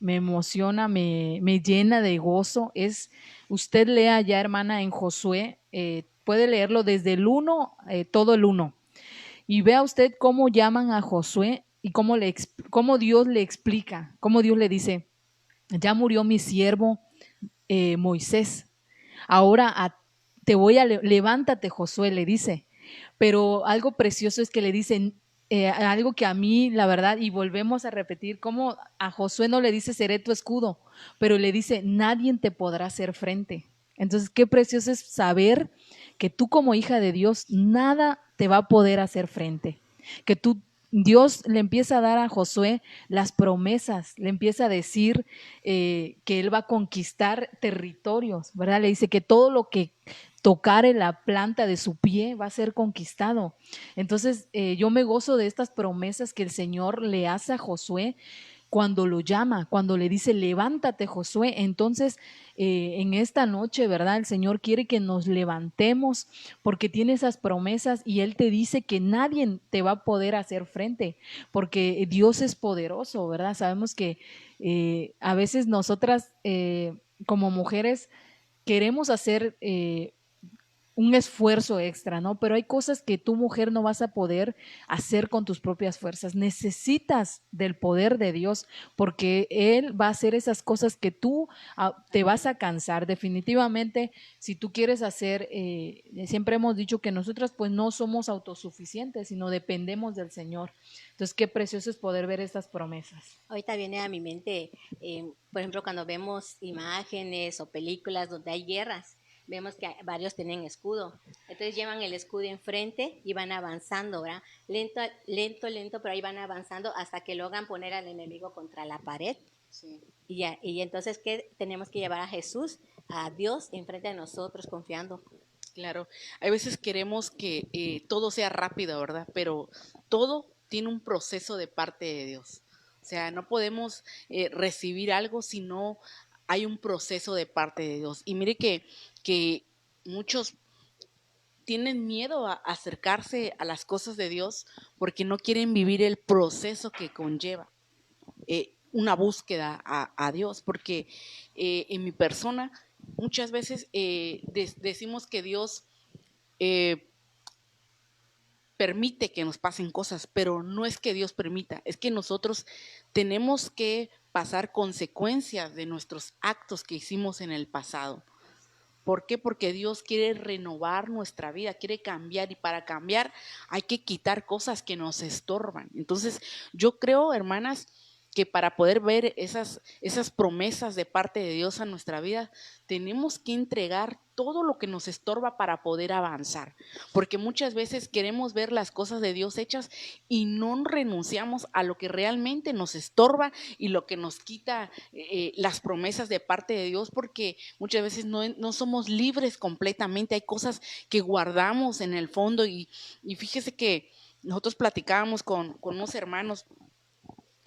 emociona, me llena de gozo es, usted lea ya hermana en Josué, puede leerlo desde el 1, todo el 1, y vea usted cómo llaman a Josué y cómo Dios le explica, cómo Dios le dice, ya murió mi siervo Moisés, ahora te voy a, levántate Josué, le dice, pero algo precioso es que le dicen, algo que a mí, la verdad, y volvemos a repetir, como a Josué no le dice, seré tu escudo, pero le dice, nadie te podrá hacer frente. Entonces, qué precioso es saber que tú como hija de Dios, nada te va a poder hacer frente, que tú Dios le empieza a dar a Josué las promesas, le empieza a decir que él va a conquistar territorios, ¿verdad? Le dice que todo lo que tocare la planta de su pie va a ser conquistado. Entonces, yo me gozo de estas promesas que el Señor le hace a Josué cuando lo llama, cuando le dice, levántate Josué. Entonces, en esta noche, ¿verdad? El Señor quiere que nos levantemos porque tiene esas promesas y Él te dice que nadie te va a poder hacer frente porque Dios es poderoso, ¿verdad? Sabemos que a veces nosotras como mujeres queremos hacer un esfuerzo extra, ¿no? Pero hay cosas que tu mujer no vas a poder hacer con tus propias fuerzas. Necesitas del poder de Dios porque Él va a hacer esas cosas que tú te vas a cansar. Definitivamente, si tú quieres hacer, siempre hemos dicho que nosotras pues no somos autosuficientes, sino dependemos del Señor. Entonces, qué precioso es poder ver estas promesas. Ahorita viene a mi mente, por ejemplo, cuando vemos imágenes o películas donde hay guerras, vemos que varios tienen escudo. Entonces llevan el escudo enfrente y van avanzando, ¿verdad? Lento, lento, lento, pero ahí van avanzando hasta que logran poner al enemigo contra la pared. Sí. Y entonces, ¿qué tenemos que llevar a Jesús, a Dios, enfrente de nosotros, confiando? Claro, hay veces queremos que todo sea rápido, ¿verdad? Pero todo tiene un proceso de parte de Dios. O sea, no podemos recibir algo si no hay un proceso de parte de Dios. Y mire que muchos tienen miedo a acercarse a las cosas de Dios porque no quieren vivir el proceso que conlleva una búsqueda a Dios, porque en mi persona muchas veces decimos que Dios permite que nos pasen cosas, pero no es que Dios permita, es que nosotros tenemos que pasar consecuencias de nuestros actos que hicimos en el pasado. ¿Por qué? Porque Dios quiere renovar nuestra vida, quiere cambiar, y para cambiar hay que quitar cosas que nos estorban. Entonces, yo creo, hermanas, que para poder ver esas promesas de parte de Dios a nuestra vida, tenemos que entregar todo lo que nos estorba para poder avanzar, porque muchas veces queremos ver las cosas de Dios hechas y no renunciamos a lo que realmente nos estorba y lo que nos quita las promesas de parte de Dios, porque muchas veces no somos libres completamente, hay cosas que guardamos en el fondo y fíjese que nosotros platicábamos con unos hermanos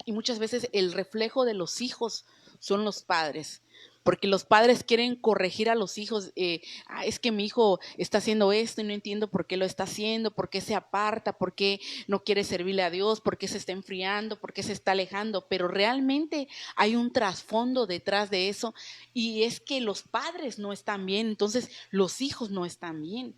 y muchas veces el reflejo de los hijos son los padres, porque los padres quieren corregir a los hijos. Es que mi hijo está haciendo esto y no entiendo por qué lo está haciendo, por qué se aparta, por qué no quiere servirle a Dios, por qué se está enfriando, por qué se está alejando, pero realmente hay un trasfondo detrás de eso, y es que los padres no están bien, entonces los hijos no están bien.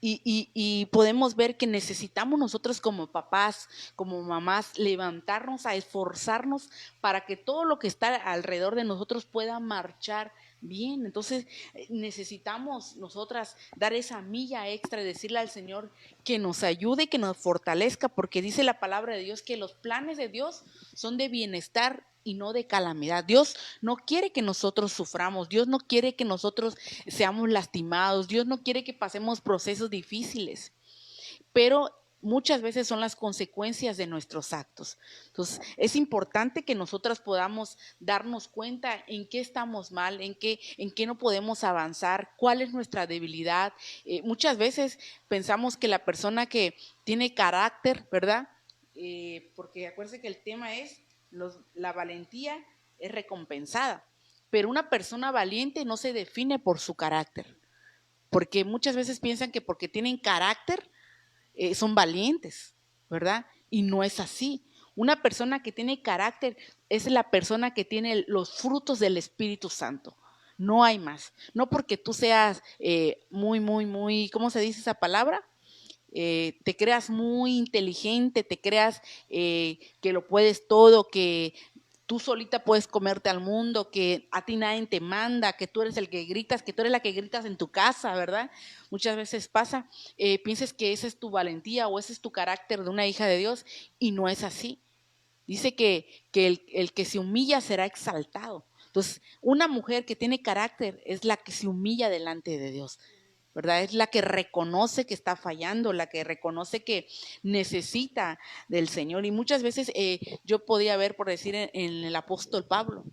Y podemos ver que necesitamos nosotros como papás, como mamás, levantarnos a esforzarnos para que todo lo que está alrededor de nosotros pueda marchar bien. Entonces necesitamos nosotras dar esa milla extra y decirle al Señor que nos ayude, que nos fortalezca, porque dice la palabra de Dios que los planes de Dios son de bienestar y no de calamidad. Dios no quiere que nosotros suframos, Dios no quiere que nosotros seamos lastimados, Dios no quiere que pasemos procesos difíciles, pero muchas veces son las consecuencias de nuestros actos. Entonces, es importante que nosotras podamos darnos cuenta en qué estamos mal, en qué no podemos avanzar, cuál es nuestra debilidad. Muchas veces pensamos que la persona que tiene carácter, ¿verdad? Porque acuérdense que el tema es la valentía es recompensada, pero una persona valiente no se define por su carácter, porque muchas veces piensan que porque tienen carácter son valientes, ¿verdad? Y no es así. Una persona que tiene carácter es la persona que tiene los frutos del Espíritu Santo. No hay más. No porque tú seas muy, ¿cómo se dice esa palabra? Te creas muy inteligente, te creas que lo puedes todo, que tú solita puedes comerte al mundo, que a ti nadie te manda, que tú eres el que gritas, que tú eres la que gritas en tu casa, ¿verdad? Muchas veces pasa, pienses que esa es tu valentía o ese es tu carácter de una hija de Dios, y no es así. Dice que el que se humilla será exaltado. Entonces, una mujer que tiene carácter es la que se humilla delante de Dios, ¿verdad? Es la que reconoce que está fallando, la que reconoce que necesita del Señor. Y muchas veces yo podía ver, por decir, en el apóstol Pablo,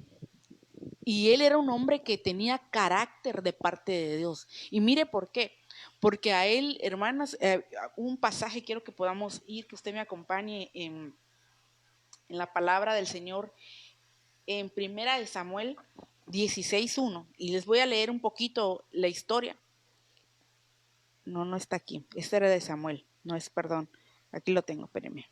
y él era un hombre que tenía carácter de parte de Dios. Y mire por qué. Porque a él, hermanas, un pasaje quiero que podamos ir, que usted me acompañe en la palabra del Señor, en Primera de Samuel 16:1. Y les voy a leer un poquito la historia. No está aquí. Este era de Samuel. No es, perdón. Aquí lo tengo, espérenme.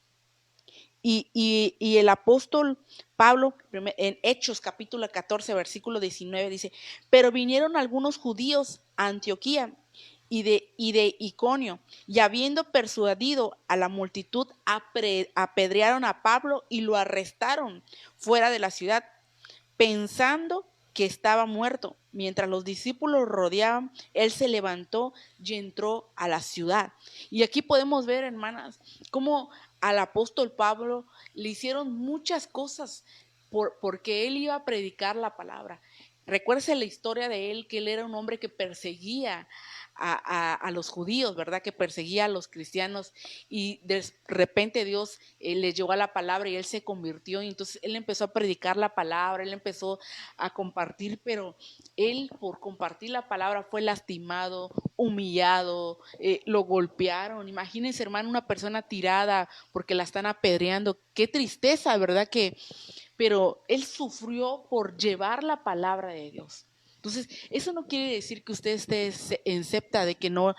Y el apóstol Pablo, en Hechos capítulo 14, versículo 19, dice: pero vinieron algunos judíos a Antioquía y de Iconio, y habiendo persuadido a la multitud, apedrearon a Pablo y lo arrestaron fuera de la ciudad, pensando que estaba muerto. Mientras los discípulos rodeaban, él se levantó y entró a la ciudad. Y aquí podemos ver, hermanas, cómo al apóstol Pablo le hicieron muchas cosas porque él iba a predicar la palabra. Recuérdese la historia de él, que él era un hombre que perseguía a los judíos, ¿verdad? Que perseguía a los cristianos, y de repente Dios le llevó a la palabra y él se convirtió, y entonces él empezó a predicar la palabra, él empezó a compartir, pero él por compartir la palabra fue lastimado, humillado, lo golpearon. Imagínense, hermano, una persona tirada porque la están apedreando. Qué tristeza, ¿verdad? Que pero él sufrió por llevar la palabra de Dios. Entonces, eso no quiere decir que usted esté excepta de que no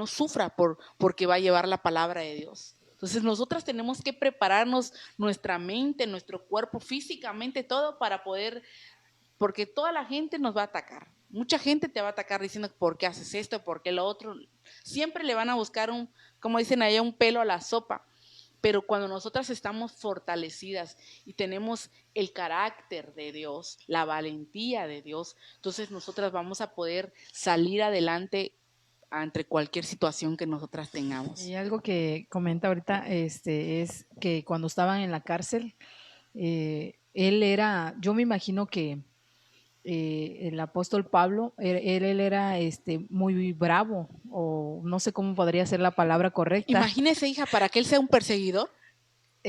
sufra porque va a llevar la palabra de Dios. Entonces, nosotras tenemos que prepararnos nuestra mente, nuestro cuerpo, físicamente, todo para poder, porque toda la gente nos va a atacar. Mucha gente te va a atacar diciendo por qué haces esto, por qué lo otro. Siempre le van a buscar como dicen allá, un pelo a la sopa. Pero cuando nosotras estamos fortalecidas y tenemos el carácter de Dios, la valentía de Dios, entonces nosotras vamos a poder salir adelante ante cualquier situación que nosotras tengamos. Y algo que comenta ahorita es que cuando estaban en la cárcel, él era, yo me imagino que el apóstol Pablo, él era muy bravo, o no sé cómo podría ser la palabra correcta. Imagínese, hija, para que él sea un perseguidor.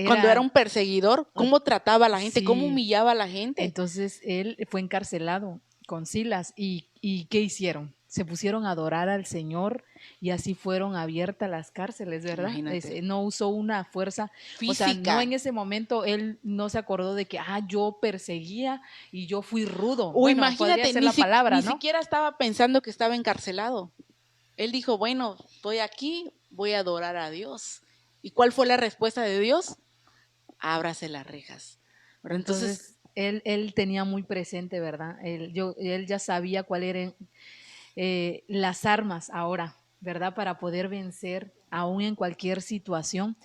Cuando era un perseguidor, cómo trataba a la gente, sí, cómo humillaba a la gente. Entonces él fue encarcelado con Silas y ¿qué hicieron? Se pusieron a adorar al Señor y así fueron abiertas las cárceles, ¿verdad? No usó una fuerza física. O sea, no en ese momento él no se acordó de que yo perseguía y yo fui rudo. O bueno, imagínate, ser la palabra, ni siquiera estaba pensando que estaba encarcelado. Él dijo, bueno, estoy aquí, voy a adorar a Dios. ¿Y cuál fue la respuesta de Dios? Ábrase las rejas. ¿Verdad? Entonces él tenía muy presente, ¿verdad? Él ya sabía cuáles eran las armas ahora, ¿verdad? Para poder vencer aún en cualquier situación.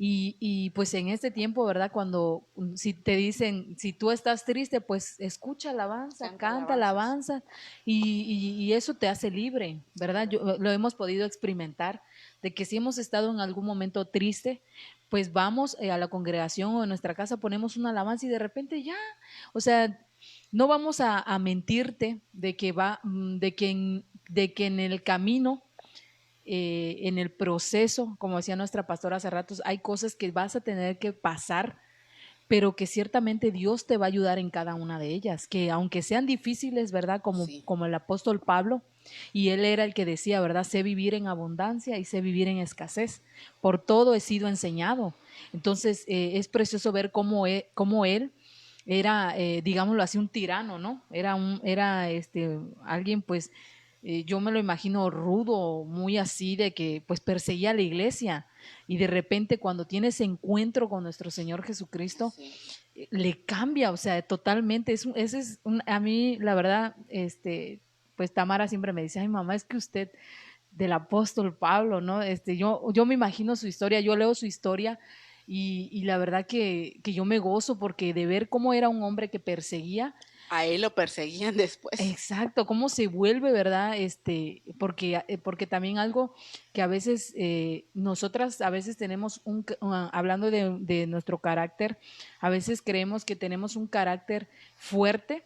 Y pues en este tiempo, ¿verdad? Cuando si te dicen, si tú estás triste, pues escucha alabanza, canta alabanza y eso te hace libre, ¿verdad? Lo hemos podido experimentar, de que si hemos estado en algún momento triste, pues vamos a la congregación o en nuestra casa ponemos una alabanza y de repente ya, o sea, no vamos a mentirte de que en el camino, en el proceso, como decía nuestra pastora hace ratos, hay cosas que vas a tener que pasar, pero que ciertamente Dios te va a ayudar en cada una de ellas, que aunque sean difíciles, ¿verdad? Como el apóstol Pablo, y él era el que decía, ¿verdad? Sé vivir en abundancia y sé vivir en escasez. Por todo he sido enseñado. Entonces, es precioso ver cómo él era, digámoslo así, un tirano, ¿no? Era alguien, pues, yo me lo imagino rudo, muy así, de que pues perseguía a la iglesia y de repente cuando tiene ese encuentro con nuestro Señor Jesucristo, le cambia, o sea, totalmente. A mí, la verdad, pues Tamara siempre me dice, ay mamá, es que usted del apóstol Pablo, ¿no? Yo me imagino su historia, yo leo su historia y la verdad que yo me gozo porque de ver cómo era un hombre que perseguía. A él lo perseguían después. Exacto, cómo se vuelve, ¿verdad? Porque también algo que a veces nosotras a veces tenemos hablando de nuestro carácter, a veces creemos que tenemos un carácter fuerte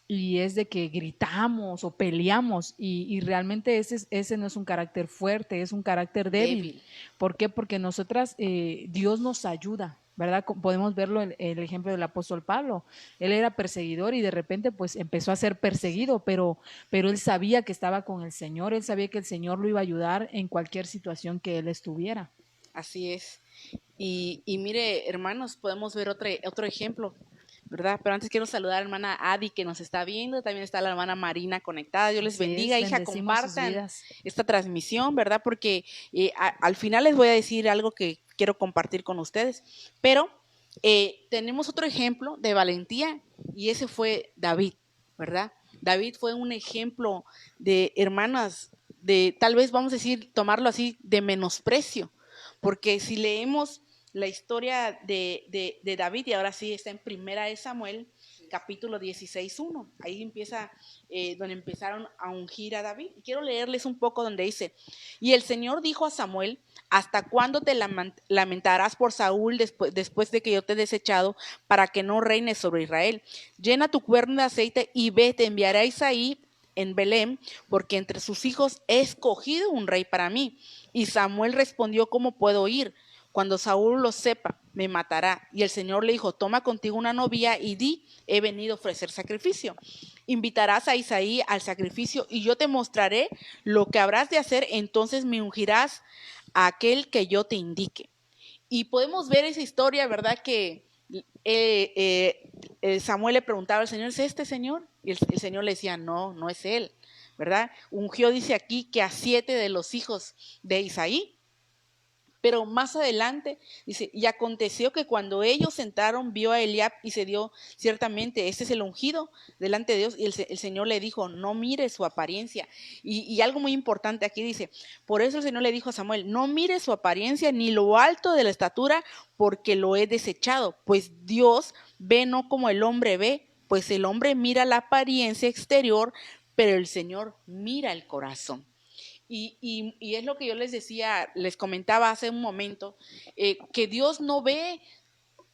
y es de que gritamos o peleamos y realmente ese no es un carácter fuerte, es un carácter débil. ¿Por qué? Porque nosotras, Dios nos ayuda, ¿verdad? Podemos verlo en el ejemplo del apóstol Pablo. Él era perseguidor y de repente pues empezó a ser perseguido, pero él sabía que estaba con el Señor, él sabía que el Señor lo iba a ayudar en cualquier situación que él estuviera. Así es. Y mire, hermanos, podemos ver otro ejemplo, ¿verdad? Pero antes quiero saludar a la hermana Adi que nos está viendo, también está la hermana Marina conectada. Dios les bendiga, hija, compartan esta transmisión, ¿verdad? Porque al final les voy a decir algo que quiero compartir con ustedes, pero tenemos otro ejemplo de valentía y ese fue David, ¿verdad? David fue un ejemplo de, hermanas, de tal vez vamos a decir, tomarlo así, de menosprecio, porque si leemos la historia de David, y ahora sí está en Primera de Samuel, capítulo 16:1. Ahí empieza, donde empezaron a ungir a David. Y quiero leerles un poco donde dice, y el Señor dijo a Samuel, ¿hasta cuándo te lamentarás por Saúl después de que yo te he desechado para que no reines sobre Israel? Llena tu cuerno de aceite y ve, te enviaré a Isaí en Belén, porque entre sus hijos he escogido un rey para mí. Y Samuel respondió, ¿cómo puedo ir? Cuando Saúl lo sepa, me matará. Y el Señor le dijo, toma contigo una novia y di, he venido a ofrecer sacrificio. Invitarás a Isaí al sacrificio y yo te mostraré lo que habrás de hacer, entonces me ungirás a aquel que yo te indique. Y podemos ver esa historia, ¿verdad? Que Samuel le preguntaba al Señor, ¿es este Señor? Y el Señor le decía, no, no es él, ¿verdad? Ungió, dice aquí, que a 7 de los hijos de Isaí. Pero más adelante dice, y aconteció que cuando ellos entraron, vio a Eliab y se dio ciertamente, este es el ungido delante de Dios. Y el Señor le dijo, no mire su apariencia. Y algo muy importante aquí dice, por eso el Señor le dijo a Samuel, no mire su apariencia ni lo alto de la estatura, porque lo he desechado. Pues Dios ve no como el hombre ve, pues el hombre mira la apariencia exterior, pero el Señor mira el corazón. Y es lo que yo les decía, les comentaba hace un momento, que Dios no ve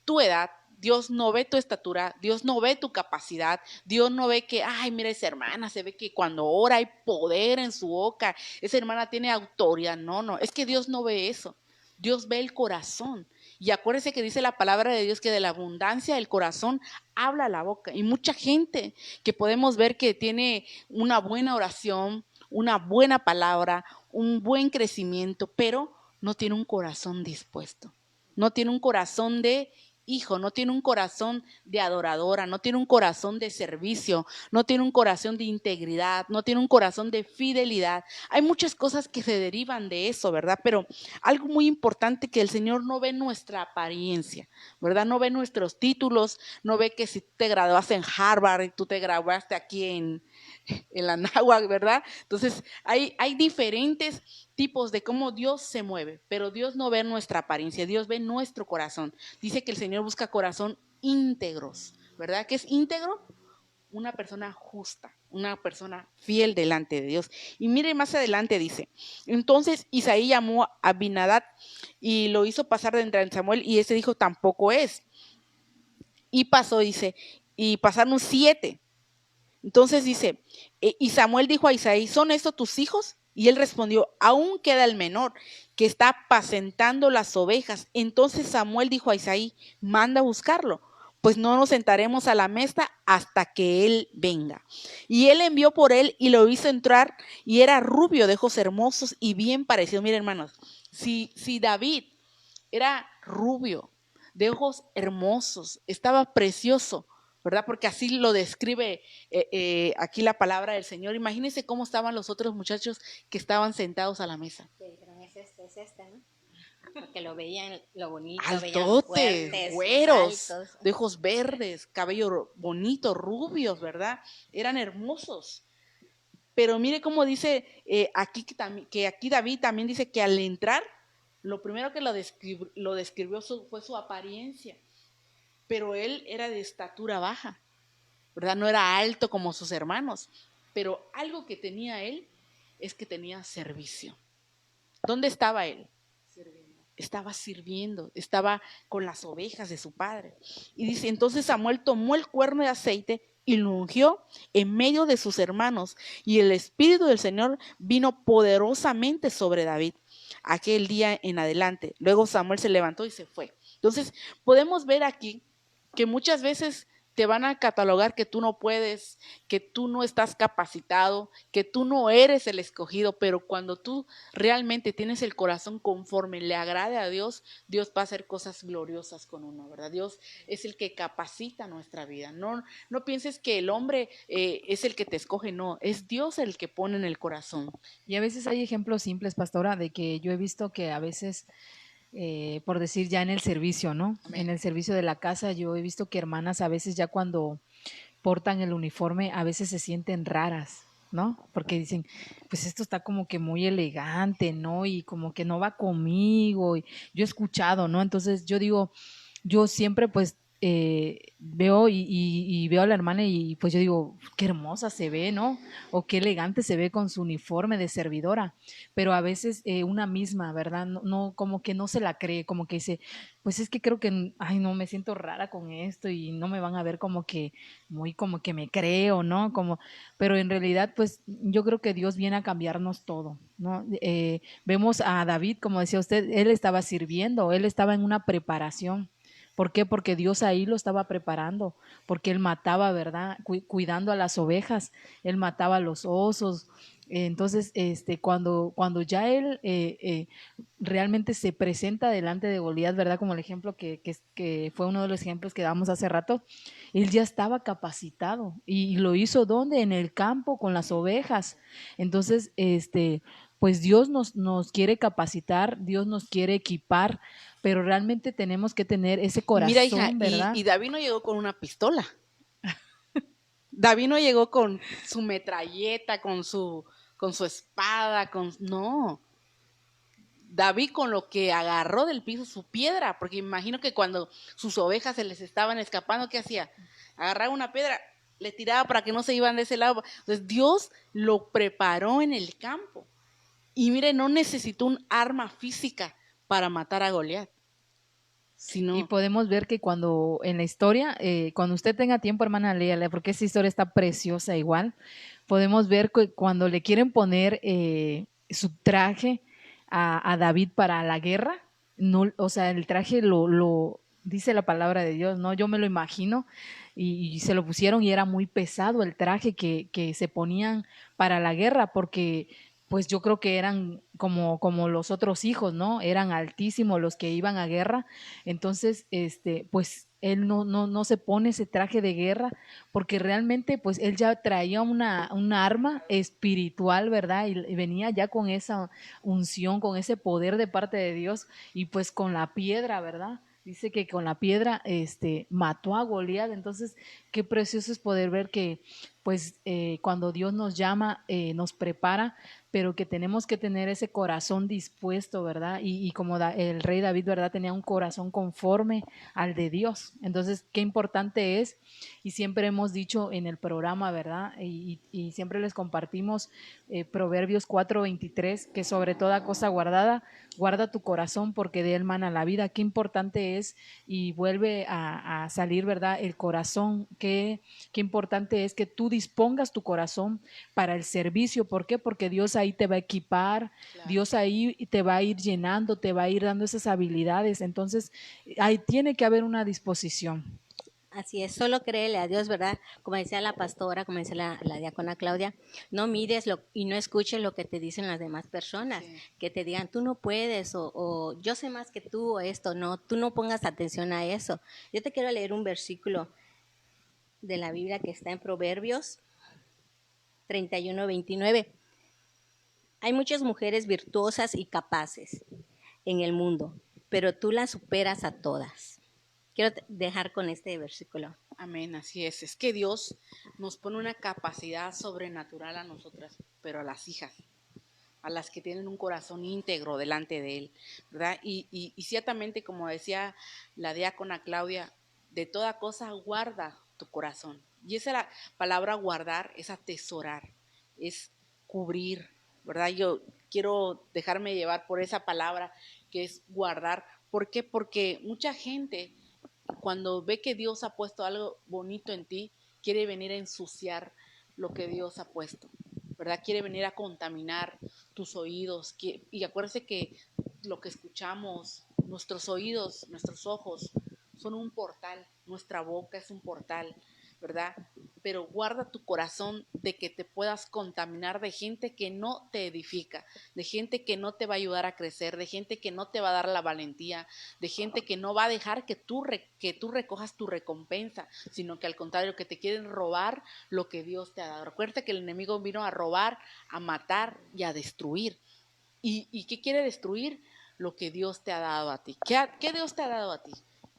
tu edad, Dios no ve tu estatura, Dios no ve tu capacidad, Dios no ve que, ay, mira esa hermana, se ve que cuando ora hay poder en su boca, esa hermana tiene autoridad. No, no, es que Dios no ve eso, Dios ve el corazón. Y acuérdense que dice la palabra de Dios que de la abundancia del corazón habla la boca. Y mucha gente que podemos ver que tiene una buena oración, una buena palabra, un buen crecimiento, pero no tiene un corazón dispuesto, no tiene un corazón de hijo, no tiene un corazón de adoradora, no tiene un corazón de servicio, no tiene un corazón de integridad, no tiene un corazón de fidelidad. Hay muchas cosas que se derivan de eso, ¿verdad? Pero algo muy importante, que el Señor no ve nuestra apariencia, ¿verdad? No ve nuestros títulos, no ve que si te graduaste en Harvard y tú te graduaste aquí en la náhuatl, ¿verdad? Entonces hay diferentes tipos de cómo Dios se mueve, pero Dios no ve nuestra apariencia, Dios ve nuestro corazón. Dice que el Señor busca corazón íntegros, ¿verdad? ¿Qué es íntegro? Una persona justa, una persona fiel delante de Dios. Y mire, más adelante dice, entonces Isaí llamó a Abinadab y lo hizo pasar de entre Samuel, y ese dijo, tampoco es. Y pasó, dice, y pasaron 7. Entonces dice, y Samuel dijo a Isaí, ¿son estos tus hijos? Y él respondió, aún queda el menor, que está apacentando las ovejas. Entonces Samuel dijo a Isaí, manda a buscarlo, pues no nos sentaremos a la mesa hasta que él venga. Y él envió por él y lo hizo entrar, y era rubio, de ojos hermosos y bien parecido. Miren, hermanos, si David era rubio, de ojos hermosos, estaba precioso, ¿verdad? Porque así lo describe aquí la palabra del Señor. Imagínense cómo estaban los otros muchachos que estaban sentados a la mesa. Sí, pero es este, ¿no? Porque lo veían lo bonito, altotes, fuertes, güeros, altos. de ojos verdes, cabello bonito, rubios, ¿verdad? Eran hermosos. Pero mire cómo dice aquí que aquí David también dice que al entrar, lo primero que lo describió fue su apariencia. Pero él era de estatura baja, ¿verdad? No era alto como sus hermanos, pero algo que tenía él es que tenía servicio. ¿Dónde estaba él? Estaba sirviendo, estaba con las ovejas de su padre. Y dice, entonces Samuel tomó el cuerno de aceite y lo ungió en medio de sus hermanos, y el Espíritu del Señor vino poderosamente sobre David aquel día en adelante. Luego Samuel se levantó y se fue. Entonces podemos ver aquí que muchas veces te van a catalogar que tú no puedes, que tú no estás capacitado, que tú no eres el escogido, pero cuando tú realmente tienes el corazón conforme le agrade a Dios, Dios va a hacer cosas gloriosas con uno, ¿verdad? Dios es el que capacita nuestra vida. No pienses que el hombre es el que te escoge, no, es Dios el que pone en el corazón. Y a veces hay ejemplos simples, pastora, de que yo he visto que a veces, por decir ya en el servicio, ¿no? Amén. En el servicio de la casa, yo he visto que hermanas a veces ya cuando portan el uniforme, a veces se sienten raras, ¿no? Porque dicen, pues esto está como que muy elegante, ¿no? Y como que no va conmigo. Y yo he escuchado, ¿no? Entonces yo digo, yo siempre pues veo y veo a la hermana y pues yo digo, qué hermosa se ve, ¿no? O qué elegante se ve con su uniforme de servidora, pero a veces una misma, ¿verdad? No, como que no se la cree, como que dice, pues es que creo que, ay, no, me siento rara con esto y no me van a ver como que muy como que me creo, ¿no? Como, pero en realidad, pues yo creo que Dios viene a cambiarnos todo, ¿no? Vemos a David, como decía usted, él estaba sirviendo, él estaba en una preparación, ¿Por qué? Porque Dios ahí lo estaba preparando, porque él mataba, ¿verdad? Cuidando a las ovejas, él mataba a los osos. Entonces, cuando ya él realmente se presenta delante de Goliat, ¿verdad? Como el ejemplo que fue uno de los ejemplos que damos hace rato, él ya estaba capacitado y lo hizo ¿dónde? En el campo con las ovejas. Entonces, pues Dios nos quiere capacitar, Dios nos quiere equipar, pero realmente tenemos que tener ese Mira, hija, corazón, ¿verdad? y David no llegó con una pistola. David no llegó con su metralleta, con su espada, no. David con lo que agarró del piso su piedra, porque imagino que cuando sus ovejas se les estaban escapando, ¿qué hacía? Agarraba una piedra, le tiraba para que no se iban de ese lado. Entonces Dios lo preparó en el campo. Y mire, no necesitó un arma física para matar a Goliat. Y podemos ver que cuando en la historia, cuando usted tenga tiempo, hermana, léala, porque esa historia está preciosa igual. Podemos ver que cuando le quieren poner su traje a David para la guerra, no, o sea, el traje lo dice la palabra de Dios, ¿no? Yo me lo imagino y se lo pusieron y era muy pesado el traje que se ponían para la guerra, porque pues yo creo que eran como los otros hijos, ¿no? Eran altísimos los que iban a guerra. Entonces, pues él no se pone ese traje de guerra porque realmente pues él ya traía una arma espiritual, ¿verdad? Y venía ya con esa unción, con ese poder de parte de Dios y pues con la piedra, ¿verdad? Dice que con la piedra mató a Goliat. Entonces, qué precioso es poder ver que pues cuando Dios nos llama, nos prepara, pero que tenemos que tener ese corazón dispuesto, ¿verdad? Y como el rey David, ¿verdad? Tenía un corazón conforme al de Dios. Entonces, qué importante es, y siempre hemos dicho en el programa, ¿verdad? Y siempre les compartimos Proverbios 4:23, que sobre toda cosa guardada, guarda tu corazón porque de él mana la vida. Qué importante es, y vuelve a salir, ¿verdad? El corazón, qué importante es que tú dispongas tu corazón para el servicio. ¿Por qué? Porque Dios ahí te va a equipar, claro. Dios ahí te va a ir llenando, te va a ir dando esas habilidades. Entonces, ahí tiene que haber una disposición. Así es, solo créele a Dios, ¿verdad? Como decía la pastora, como decía la diácona Claudia, no mires y no escuches lo que te dicen las demás personas, sí. Que te digan, tú no puedes, o yo sé más que tú, o esto, no, tú no pongas atención a eso. Yo te quiero leer un versículo de la Biblia que está en Proverbios 31:29. Hay muchas mujeres virtuosas y capaces en el mundo, pero tú las superas a todas. Quiero dejar con este versículo. Amén, así es. Es que Dios nos pone una capacidad sobrenatural a nosotras, pero a las hijas, a las que tienen un corazón íntegro delante de Él, ¿verdad? Y ciertamente, como decía la diácona Claudia, de toda cosa guarda tu corazón. Y esa la palabra guardar es atesorar, es cubrir, ¿verdad? Yo quiero dejarme llevar por esa palabra que es guardar. ¿Por qué? Porque mucha gente, cuando ve que Dios ha puesto algo bonito en ti, quiere venir a ensuciar lo que Dios ha puesto, ¿verdad? Quiere venir a contaminar tus oídos. Y acuérdese que lo que escuchamos, nuestros oídos, nuestros ojos, son un portal, nuestra boca es un portal, ¿verdad? Pero guarda tu corazón de que te puedas contaminar de gente que no te edifica, de gente que no te va a ayudar a crecer, de gente que no te va a dar la valentía, de gente que no va a dejar que tú recojas tu recompensa, sino que al contrario, que te quieren robar lo que Dios te ha dado. Recuerda que el enemigo vino a robar, a matar y a destruir. ¿Y qué quiere destruir? Lo que Dios te ha dado a ti. ¿Qué Dios te ha dado a ti?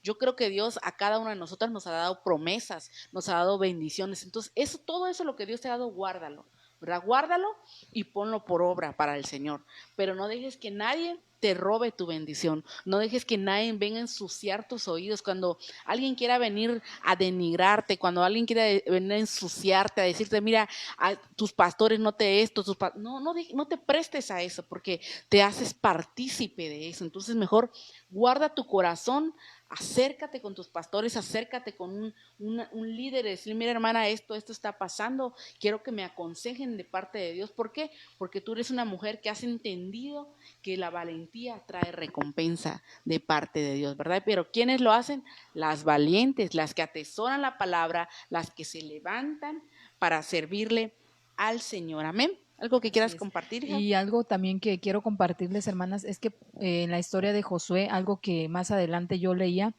Yo creo que Dios a cada una de nosotras nos ha dado promesas, nos ha dado bendiciones. Entonces, todo eso lo que Dios te ha dado, guárdalo, ¿verdad? Guárdalo y ponlo por obra para el Señor. Pero no dejes que nadie te robe tu bendición. No dejes que nadie venga a ensuciar tus oídos. Cuando alguien quiera venir a denigrarte, cuando alguien quiera venir a ensuciarte, a decirte, mira, a tus pastores no te esto, no te prestes a eso, porque te haces partícipe de eso. Entonces, mejor guarda tu corazón, acércate con tus pastores, acércate con un líder y decir, mira hermana, esto está pasando, quiero que me aconsejen de parte de Dios. ¿Por qué? Porque tú eres una mujer que has entendido que la valentía trae recompensa de parte de Dios, ¿verdad? Pero ¿quiénes lo hacen? Las valientes, las que atesoran la palabra, las que se levantan para servirle al Señor. Amén. ¿Algo que quieras compartir, hija? Y algo también que quiero compartirles, hermanas, es que en la historia de Josué, algo que más adelante yo leía,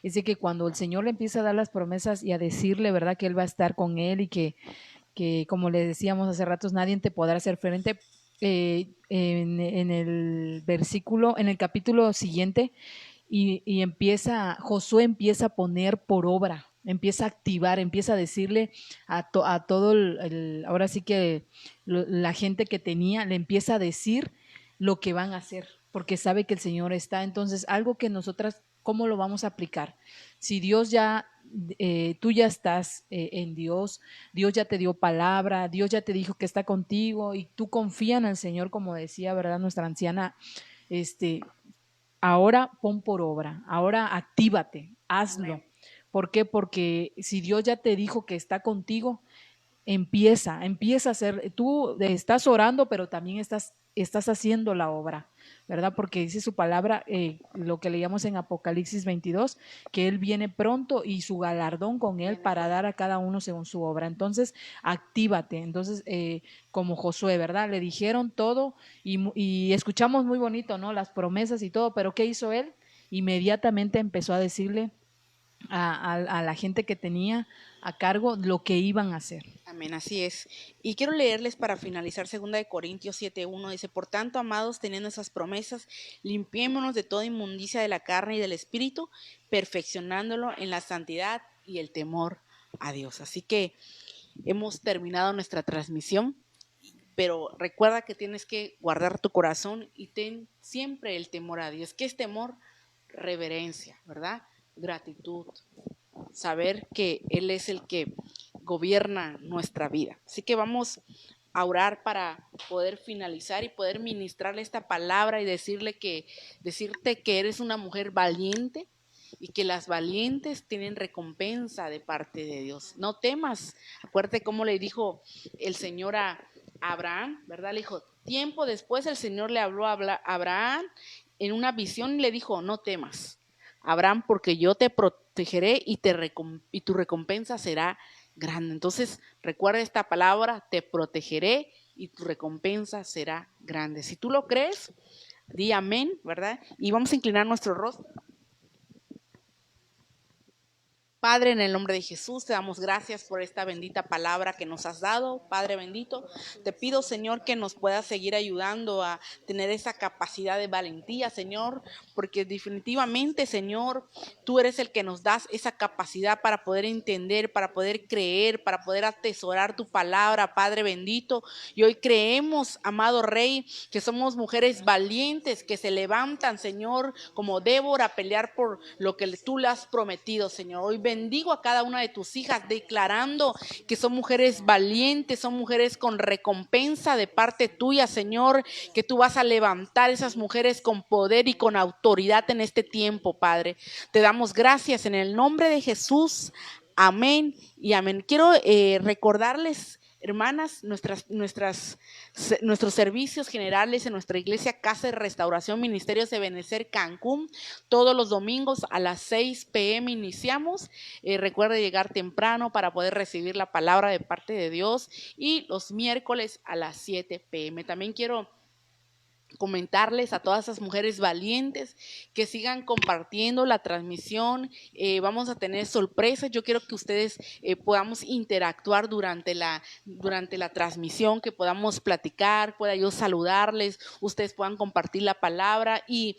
es de que cuando el Señor le empieza a dar las promesas y a decirle, ¿verdad?, que Él va a estar con él y que como le decíamos hace ratos, nadie te podrá hacer frente. En el versículo, en el capítulo siguiente, y Josué empieza a poner por obra, empieza a activar, empieza a decirle a todo ahora sí que la gente que tenía, le empieza a decir lo que van a hacer, porque sabe que el Señor está. Entonces, algo que nosotras, ¿cómo lo vamos a aplicar? Si Dios ya, tú ya estás en Dios, Dios ya te dio palabra, Dios ya te dijo que está contigo y tú confías en el Señor, como decía, ¿verdad?, nuestra anciana, ahora pon por obra, ahora actívate, hazlo. Amén. ¿Por qué? Porque si Dios ya te dijo que está contigo, empieza a hacer, tú estás orando, pero también estás haciendo la obra, ¿verdad? Porque dice su palabra, lo que leíamos en Apocalipsis 22, que Él viene pronto y su galardón con Él para dar a cada uno según su obra. Entonces, actívate. Entonces, como Josué, ¿verdad? Le dijeron todo y escuchamos muy bonito, ¿no? Las promesas y todo, pero ¿qué hizo él? Inmediatamente empezó a decirle a la gente que tenía a cargo lo que iban a hacer. Amén, así es. Y quiero leerles para finalizar 2 Corintios 7:1. Dice, por tanto, amados, teniendo esas promesas, limpiémonos de toda inmundicia de la carne y del espíritu, perfeccionándolo en la santidad y el temor a Dios. Así que hemos terminado nuestra transmisión, pero recuerda que tienes que guardar tu corazón y ten siempre el temor a Dios. ¿Qué es temor? Reverencia, ¿verdad? Gratitud, saber que Él es el que gobierna nuestra vida. Así que vamos a orar para poder finalizar y poder ministrarle esta palabra y decirte que eres una mujer valiente y que las valientes tienen recompensa de parte de Dios. No temas. Acuérdate cómo le dijo el Señor a Abraham, ¿verdad? Le dijo, tiempo después el Señor le habló a Abraham en una visión y le dijo, no temas, Abraham, porque yo te protegeré y tu recompensa será grande. Entonces, recuerda esta palabra, te protegeré y tu recompensa será grande. Si tú lo crees, di amén, ¿verdad? Y vamos a inclinar nuestro rostro. Padre, en el nombre de Jesús, te damos gracias por esta bendita palabra que nos has dado. Padre bendito, te pido, Señor, que nos puedas seguir ayudando a tener esa capacidad de valentía, Señor, porque definitivamente, Señor, tú eres el que nos das esa capacidad para poder entender, para poder creer, para poder atesorar tu palabra, Padre bendito. Y hoy creemos, amado Rey, que somos mujeres valientes que se levantan, Señor, como Débora, a pelear por lo que tú le has prometido, Señor. Hoy bendigo a cada una de tus hijas declarando que son mujeres valientes, son mujeres con recompensa de parte tuya, Señor, que tú vas a levantar esas mujeres con poder y con autoridad en este tiempo, Padre. Te damos gracias en el nombre de Jesús. Amén y amén. Quiero recordarles, hermanas, nuestros servicios generales en nuestra iglesia Casa de Restauración Ministerios de Benecer Cancún. Todos los domingos a las 6 p.m. iniciamos. Recuerde llegar temprano para poder recibir la palabra de parte de Dios. Y los miércoles a las 7 p.m. También quiero comentarles a todas esas mujeres valientes que sigan compartiendo la transmisión. Vamos a tener sorpresas. Yo quiero que ustedes podamos interactuar durante la transmisión, que podamos platicar, pueda yo saludarles, ustedes puedan compartir la palabra y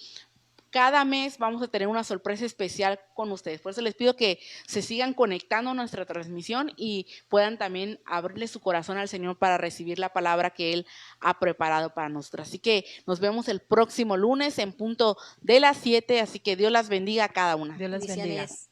cada mes vamos a tener una sorpresa especial con ustedes. Por eso les pido que se sigan conectando a nuestra transmisión y puedan también abrirle su corazón al Señor para recibir la palabra que Él ha preparado para nosotros. Así que nos vemos el próximo lunes en punto de las 7. Así que Dios las bendiga a cada una. Dios las bendiga. Bendiciones.